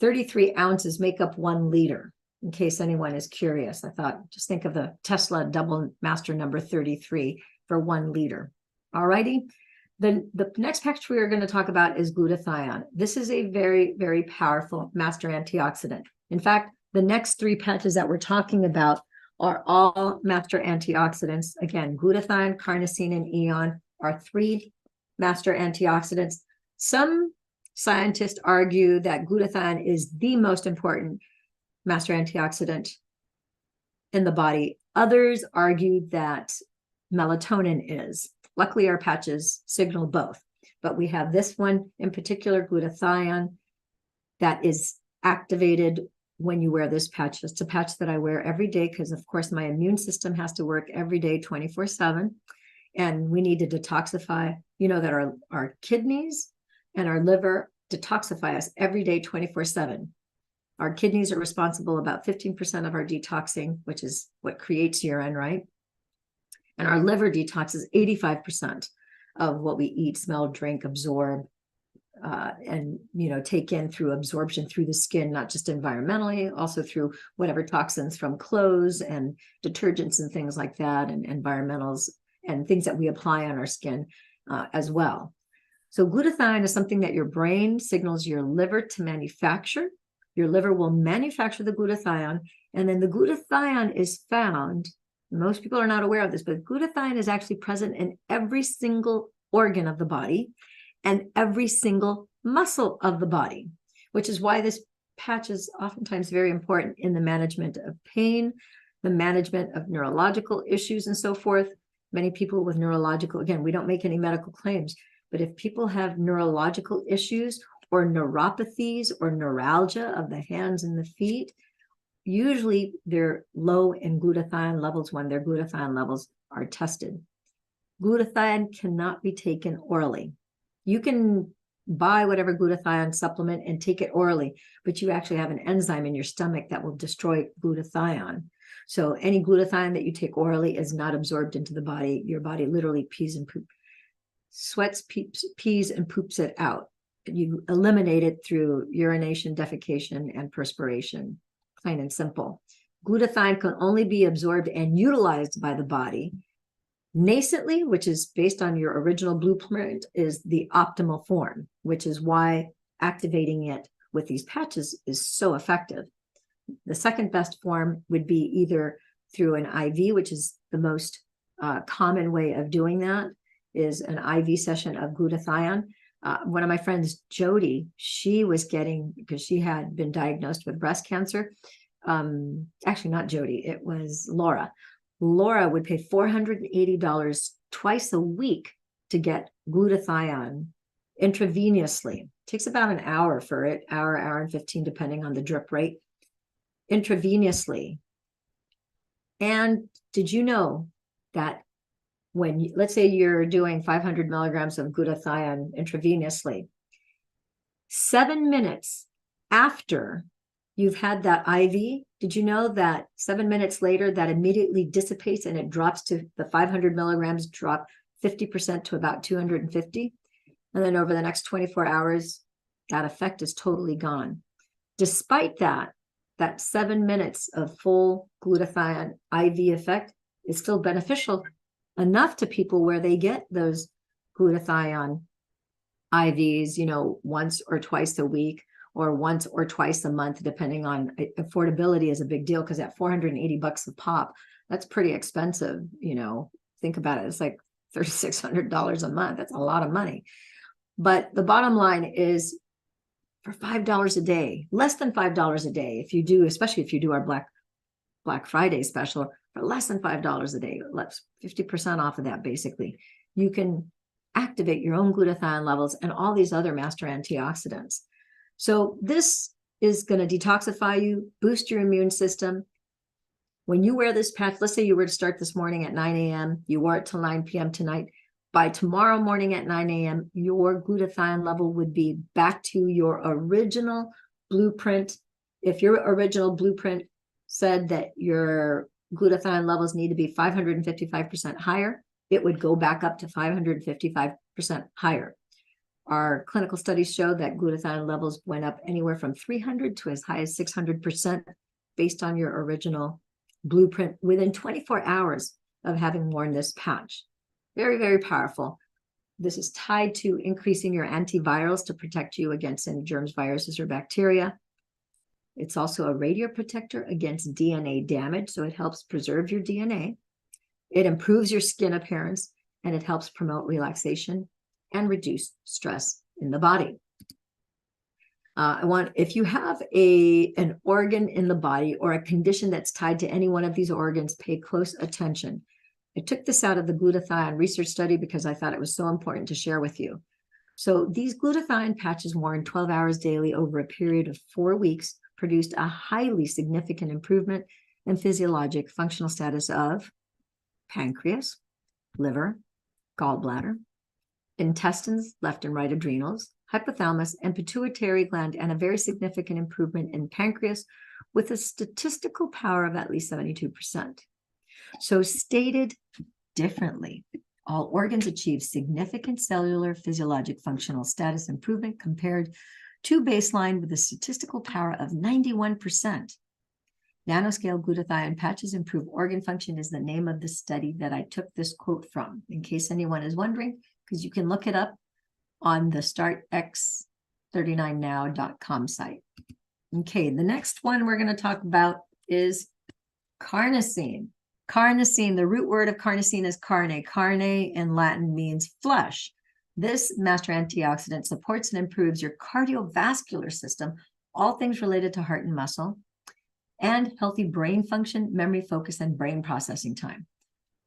33 ounces make up 1 liter. In case anyone is curious, I thought, just think of the Tesla double master number 33 for 1 liter. All righty. The next patch we are going to talk about is glutathione. This is a very, very powerful master antioxidant. In fact, the next 3 patches that we're talking about are all master antioxidants. Again, glutathione, carnosine, and eon are 3 master antioxidants. Some scientists argue that glutathione is the most important master antioxidant in the body. Others argue that melatonin is. Luckily, our patches signal both. But we have this one in particular, glutathione, that is activated when you wear this patch. It's a patch that I wear every day because, of course, my immune system has to work every day, 24/7. And we need to detoxify. You know that our kidneys and our liver detoxify us every day, 24/7. Our kidneys are responsible about 15% of our detoxing, which is what creates urine, right? And our liver detoxes 85% of what we eat, smell, drink, absorb, and take in through absorption through the skin, not just environmentally, also through whatever toxins from clothes and detergents and things like that, and environmentals and things that we apply on our skin as well. So glutathione is something that your brain signals your liver to manufacture. Your liver will manufacture the glutathione, and then the glutathione is found, most people are not aware of this, but glutathione is actually present in every single organ of the body and every single muscle of the body, which is why this patch is oftentimes very important in the management of pain, the management of neurological issues, and so forth. Many people with neurological, again, we don't make any medical claims, but if people have neurological issues or neuropathies or neuralgia of the hands and the feet, usually they're low in glutathione levels when their glutathione levels are tested. Glutathione cannot be taken orally. You can buy whatever glutathione supplement and take it orally, but you actually have an enzyme in your stomach that will destroy glutathione. So any glutathione that you take orally is not absorbed into the body. Your body literally pees and poops it out. You eliminate it through urination, defecation, and perspiration, plain and simple. Glutathione can only be absorbed and utilized by the body nascently, which is based on your original blueprint, is the optimal form, which is why activating it with these patches is so effective. The second best form would be either through an IV, which is the most common way of doing that, is an IV session of glutathione. One of my friends, Jody, she was getting, because she had been diagnosed with breast cancer. Actually, not Jody, it was Laura. Laura would pay $480 twice a week to get glutathione intravenously. It takes about an hour for it, hour and 15, depending on the drip rate, intravenously. And did you know that when, let's say you're doing 500 milligrams of glutathione intravenously, 7 minutes after you've had that IV, did you know that 7 minutes later, that immediately dissipates and it drops to the 500 milligrams, drop 50% to about 250. And then over the next 24 hours, that effect is totally gone. Despite that, that 7 minutes of full glutathione IV effect is still beneficial enough to people where they get those glutathione IVs, once or twice a week, or once or twice a month, depending on affordability is a big deal, because at $480 a pop, that's pretty expensive. Think about it. It's like $3,600 a month. That's a lot of money. But the bottom line is, for $5 a day, less than $5 a day, if you do, especially if you do our Black Friday special, for less than $5 a day, less 50% off of that, basically, you can activate your own glutathione levels and all these other master antioxidants. So this is going to detoxify you, boost your immune system. When you wear this patch, let's say you were to start this morning at 9 a.m., you wore it till 9 p.m. tonight. By tomorrow morning at 9 a.m., your glutathione level would be back to your original blueprint. If your original blueprint said that your glutathione levels need to be 555% higher, it would go back up to 555% higher. Our clinical studies show that glutathione levels went up anywhere from 300 to as high as 600% based on your original blueprint within 24 hours of having worn this patch. Very, very powerful. This is tied to increasing your antivirals to protect you against any germs, viruses, or bacteria. It's also a radioprotector against DNA damage, so it helps preserve your DNA. It improves your skin appearance, and it helps promote relaxation and reduce stress in the body. If you have an organ in the body or a condition that's tied to any one of these organs, pay close attention. I took this out of the glutathione research study because I thought it was so important to share with you. So these glutathione patches worn 12 hours daily over a period of 4 weeks produced a highly significant improvement in physiologic functional status of pancreas, liver, gallbladder, intestines, left and right adrenals, hypothalamus, and pituitary gland, and a very significant improvement in pancreas with a statistical power of at least 72%. So stated differently, all organs achieve significant cellular physiologic functional status improvement compared to baseline with a statistical power of 91%. Nanoscale glutathione patches improve organ function is the name of the study that I took this quote from, in case anyone is wondering, because you can look it up on the startx39now.com site. Okay, the next one we're going to talk about is carnosine. Carnosine, the root word of carnosine is carne. Carne in Latin means flesh. This master antioxidant supports and improves your cardiovascular system, all things related to heart and muscle, and healthy brain function, memory, focus, and brain processing time.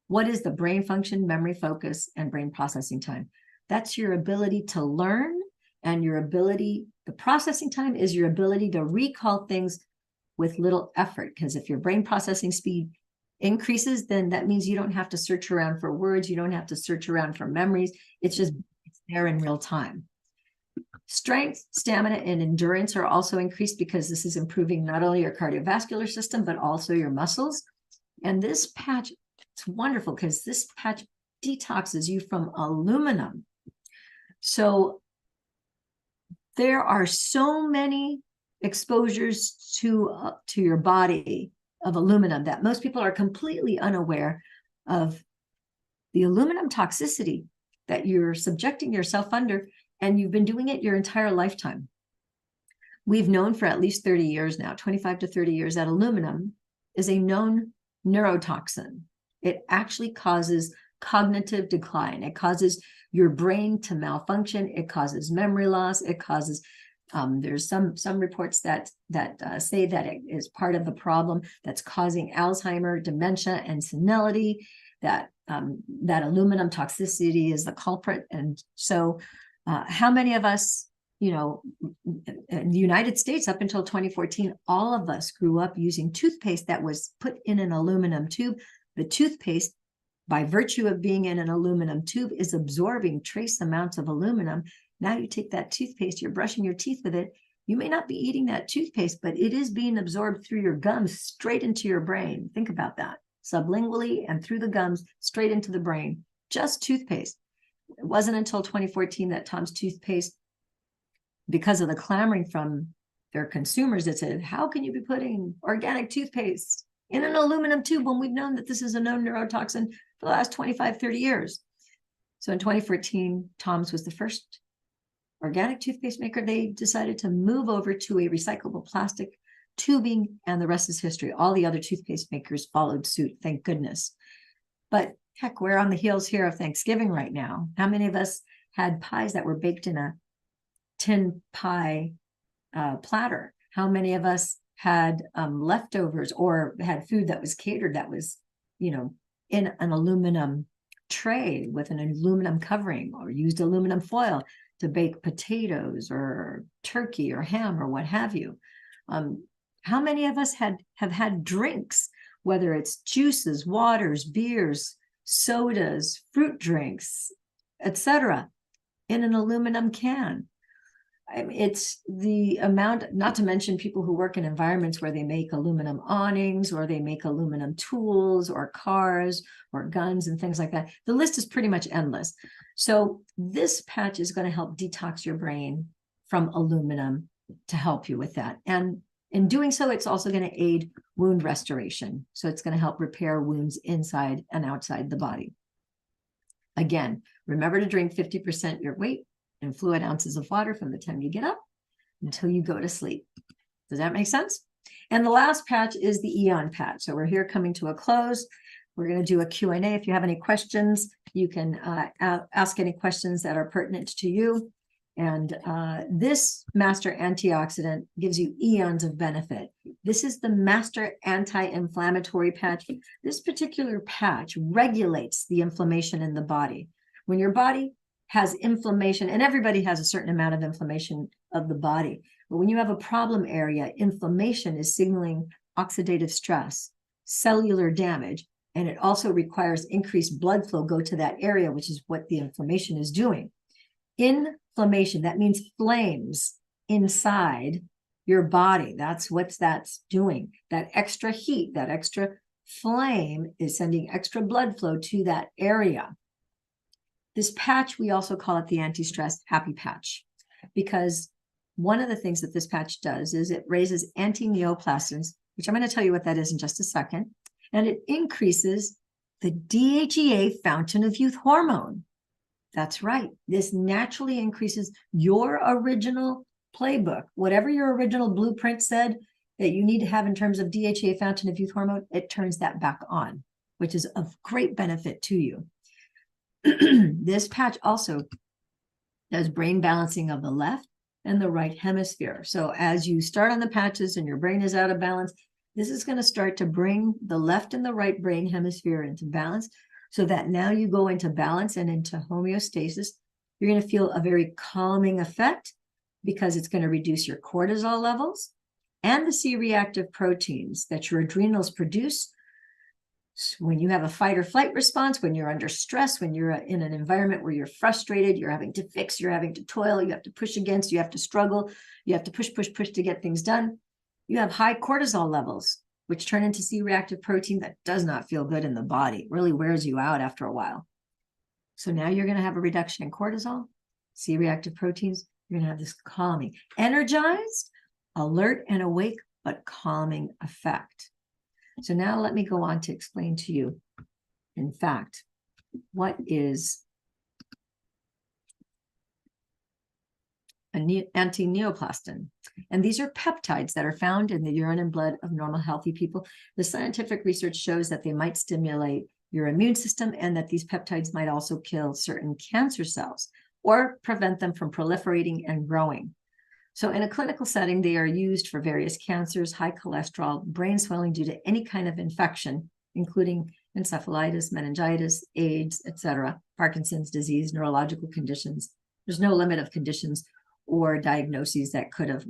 What is the brain function, memory, focus, and brain processing time? That's your ability to learn, and your ability, the processing time is your ability to recall things with little effort, because if your brain processing speed increases, then that means you don't have to search around for words. You don't have to search around for memories. It's there in real time. Strength, stamina, and endurance are also increased because this is improving not only your cardiovascular system, but also your muscles. And this patch, it's wonderful because this patch detoxes you from aluminum. So there are so many exposures to your body of aluminum that most people are completely unaware of the aluminum toxicity that you're subjecting yourself under, and you've been doing it your entire lifetime. We've known for at least 30 years now, 25 to 30 years, that aluminum is a known neurotoxin. It actually causes cognitive decline. It causes your brain to malfunction. It causes memory loss. It causes there's some reports that say that it is part of the problem that's causing Alzheimer, dementia, and senility. That aluminum toxicity is the culprit. And so, how many of us, in the United States up until 2014, all of us grew up using toothpaste that was put in an aluminum tube. The toothpaste, by virtue of being in an aluminum tube, is absorbing trace amounts of aluminum. Now you take that toothpaste, you're brushing your teeth with it. You may not be eating that toothpaste, but it is being absorbed through your gums straight into your brain. Think about that. Sublingually and through the gums, straight into the brain. Just toothpaste. It wasn't until 2014 that Tom's toothpaste, because of the clamoring from their consumers, that said, how can you be putting organic toothpaste in an aluminum tube when we've known that this is a known neurotoxin for the last 25, 30 years? So in 2014, Tom's was the first organic toothpaste maker. They decided to move over to a recyclable plastic tubing, and the rest is history. All the other toothpaste makers followed suit, thank goodness. But heck, we're on the heels here of Thanksgiving right now. How many of us had pies that were baked in a tin pie platter? How many of us had leftovers or had food that was catered that was, in an aluminum tray with an aluminum covering, or used aluminum foil to bake potatoes or turkey or ham or what have you? How many of us have had drinks, whether it's juices, waters, beers, sodas, fruit drinks, etc., in an aluminum can? I mean, it's the amount, not to mention people who work in environments where they make aluminum awnings, or they make aluminum tools or cars or guns and things like that. The list is pretty much endless. So this patch is going to help detox your brain from aluminum to help you with that. And in doing so, it's also going to aid wound restoration. So it's going to help repair wounds inside and outside the body. Again, remember to drink 50% your weight in fluid ounces of water from the time you get up until you go to sleep. Does that make sense? And the last patch is the Eon patch. So we're here coming to a close. We're going to do a Q&A. If you have any questions, you can ask any questions that are pertinent to you. And this master antioxidant gives you eons of benefit. This is the master anti-inflammatory patch. This particular patch regulates the inflammation in the body. When your body has inflammation, and everybody has a certain amount of inflammation of the body, but when you have a problem area, inflammation is signaling oxidative stress, cellular damage, and it also requires increased blood flow go to that area, which is what the inflammation is doing. Inflammation, that means flames inside your body. That's what that's doing. That extra heat, that extra flame is sending extra blood flow to that area. This patch, we also call it the anti-stress happy patch, because one of the things that this patch does is it raises anti-neoplasms, which I'm going to tell you what that is in just a second, and it increases the DHEA fountain of youth hormone. That's right. This naturally increases your original playbook. Whatever your original blueprint said that you need to have in terms of DHEA fountain of youth hormone, it turns that back on, which is of great benefit to you. This patch also does brain balancing of the left and the right hemisphere. So as you start on the patches and your brain is out of balance, this is going to start to bring the left and the right brain hemisphere into balance, so that now you go into balance and into homeostasis. You're going to feel a very calming effect, because it's going to reduce your cortisol levels and the C-reactive proteins that your adrenals produce, When you have a fight or flight response, when you're under stress, when you're in an environment where you're frustrated, you're having to fix, you're having to toil, you have to push against, you have to struggle, you have to push to get things done. You have high cortisol levels, which turn into C-reactive protein that does not feel good in the body. It really wears you out after a while. So now you're going to have a reduction in cortisol, C-reactive proteins. You're going to have this calming, energized, alert and awake, but calming effect. So now let me go on to explain to you, in fact, what is an anti-neoplastin. And these are peptides that are found in the urine and blood of normal, healthy people. The scientific research shows that they might stimulate your immune system and that these peptides might also kill certain cancer cells or prevent them from proliferating and growing. So in a clinical setting, they are used for various cancers, high cholesterol, brain swelling due to any kind of infection, including encephalitis, meningitis, AIDS, etc., Parkinson's disease, neurological conditions. There's no limit of conditions or diagnoses that could have,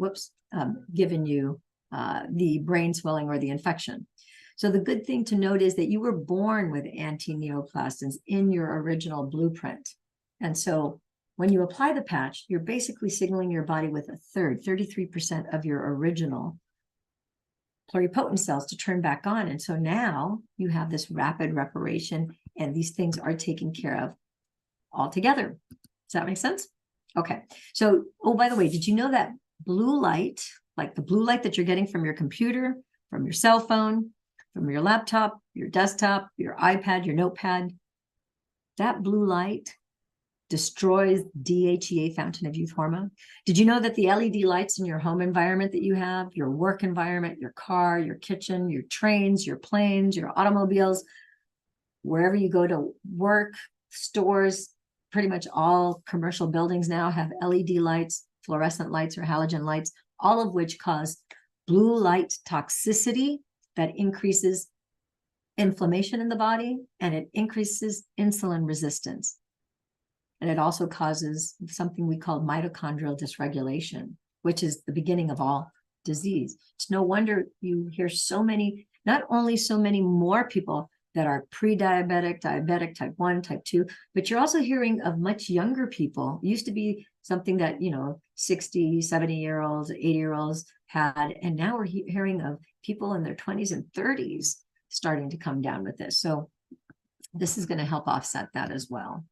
given you the brain swelling or the infection. So the good thing to note is that you were born with anti-neoplastins in your original blueprint. And so when you apply the patch, you're basically signaling your body with a third, 33% of your original pluripotent cells to turn back on. And so now you have this rapid reparation and these things are taken care of altogether. Does that make sense? Okay. So, oh, by the way, did you know that blue light, like the blue light that you're getting from your computer, from your cell phone, from your laptop, your desktop, your iPad, your notepad, that blue light destroys DHEA, fountain of youth hormone? Did you know that the LED lights in your home environment that you have, your work environment, your car, your kitchen, your trains, your planes, your automobiles, wherever you go to work, stores, pretty much all commercial buildings now have LED lights, fluorescent lights or halogen lights, all of which cause blue light toxicity that increases inflammation in the body and it increases insulin resistance. And it also causes something we call mitochondrial dysregulation, which is the beginning of all disease. It's no wonder you hear so many, not only so many more people that are pre-diabetic, diabetic, type 1, type 2, but you're also hearing of much younger people. It used to be something that, 60, 70-year-olds, 80-year-olds had, and now we're hearing of people in their 20s and 30s starting to come down with this. So this is going to help offset that as well.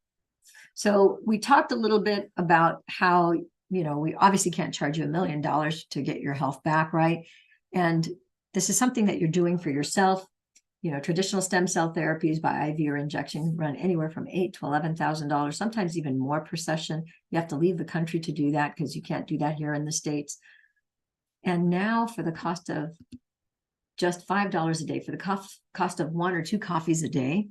So we talked a little bit about how, we obviously can't charge you $1 million to get your health back, right? And this is something that you're doing for yourself. Traditional stem cell therapies by IV or injection run anywhere from $8,000 to $11,000, sometimes even more per session. You have to leave the country to do that because you can't do that here in the States. And now for the cost of just $5 a day, for the cost of 1 or 2 coffees a day,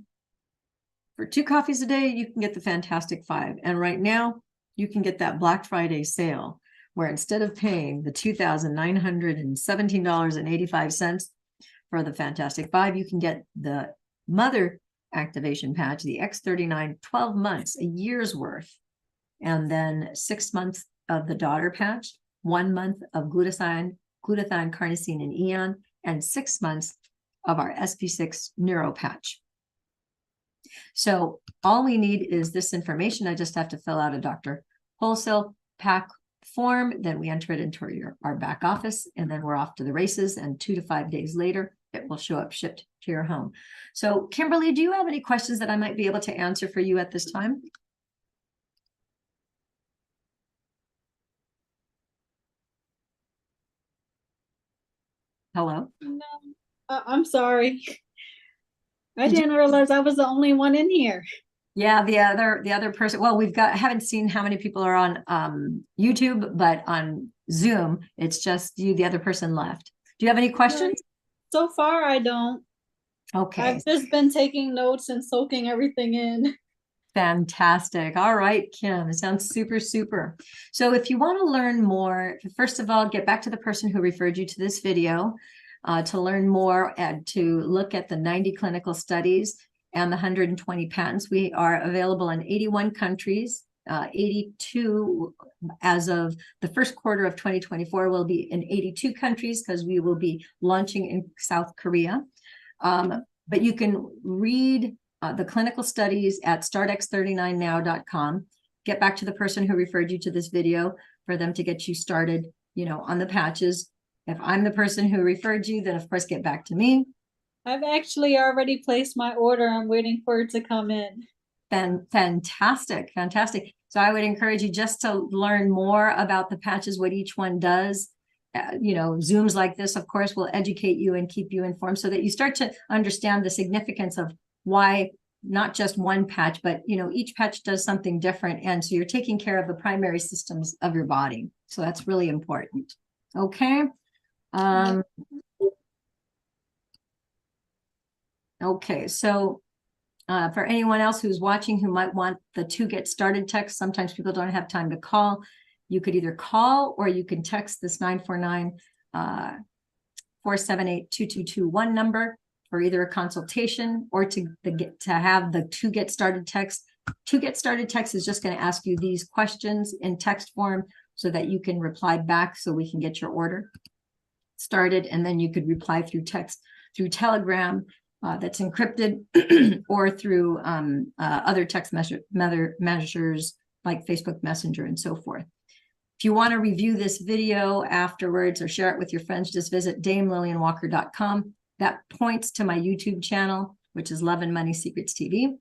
for 2 coffees a day, you can get the Fantastic 5. And right now, you can get that Black Friday sale, where instead of paying the $2,917.85 for the Fantastic 5, you can get the mother activation patch, the X39, 12 months, a year's worth, and then 6 months of the daughter patch, 1 month of glutathione, carnosine, and eon, and 6 months of our SP6 Neuro patch. So all we need is this information. I just have to fill out a Dr. Wholesale pack form. Then we enter it into our back office, and then we're off to the races. And 2 to 5 days later, it will show up shipped to your home. So Kimberly, do you have any questions that I might be able to answer for you at this time? Hello? No, I'm sorry. I didn't realize I was the only one in here. Yeah, the other person. Well, I haven't seen how many people are on YouTube, but on Zoom, it's just you, the other person left. Do you have any questions? So far, I don't. Okay. I've just been taking notes and soaking everything in. Fantastic. All right, Kim, it sounds super, super. So if you want to learn more, first of all, get back to the person who referred you to this video to learn more and to look at the 90 clinical studies and the 120 patents. We are available in 81 countries, 82 as of the first quarter of 2024. We'll be in 82 countries because we will be launching in South Korea. but you can read the clinical studies at startx39now.com. Get back to the person who referred you to this video for them to get you started, on the patches. If I'm the person who referred you, then of course get back to me. I've actually already placed my order. I'm waiting for it to come in. Fantastic. So I would encourage you just to learn more about the patches, what each one does. Zooms like this, of course, will educate you and keep you informed so that you start to understand the significance of why not just one patch, but each patch does something different. And so you're taking care of the primary systems of your body. So that's really important. Okay. Okay. So for anyone else who's watching who might want the to get started text, sometimes people don't have time to call. You could either call or you can text this 949-478-2221 number for either a consultation or to have the to get started text. To get started text is just going to ask you these questions in text form so that you can reply back so we can get your order started. And then you could reply through text, through Telegram that's encrypted or through other text measures like Facebook Messenger and so forth. If you want to review this video afterwards or share it with your friends, just visit damelillianwalker.com. That points to my YouTube channel, which is Love and Money Secrets TV.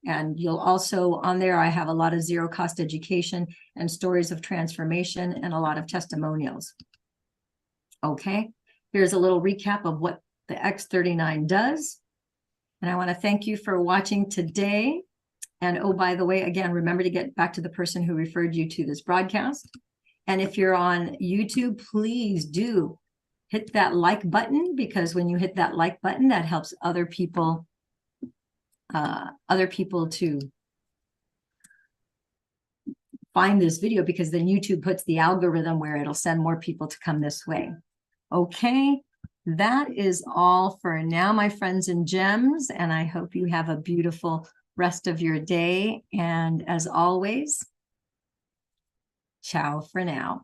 And you'll also, on there, I have a lot of zero cost education and stories of transformation and a lot of testimonials. Okay, here's a little recap of what the X39 does. And I want to thank you for watching today. And oh, by the way, again, remember to get back to the person who referred you to this broadcast. And if you're on YouTube, please do hit that like button, because when you hit that like button, that helps other people to find this video, because then YouTube puts the algorithm where it'll send more people to come this way. Okay, that is all for now, my friends and gems, and I hope you have a beautiful rest of your day. And as always, ciao for now.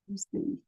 Here's the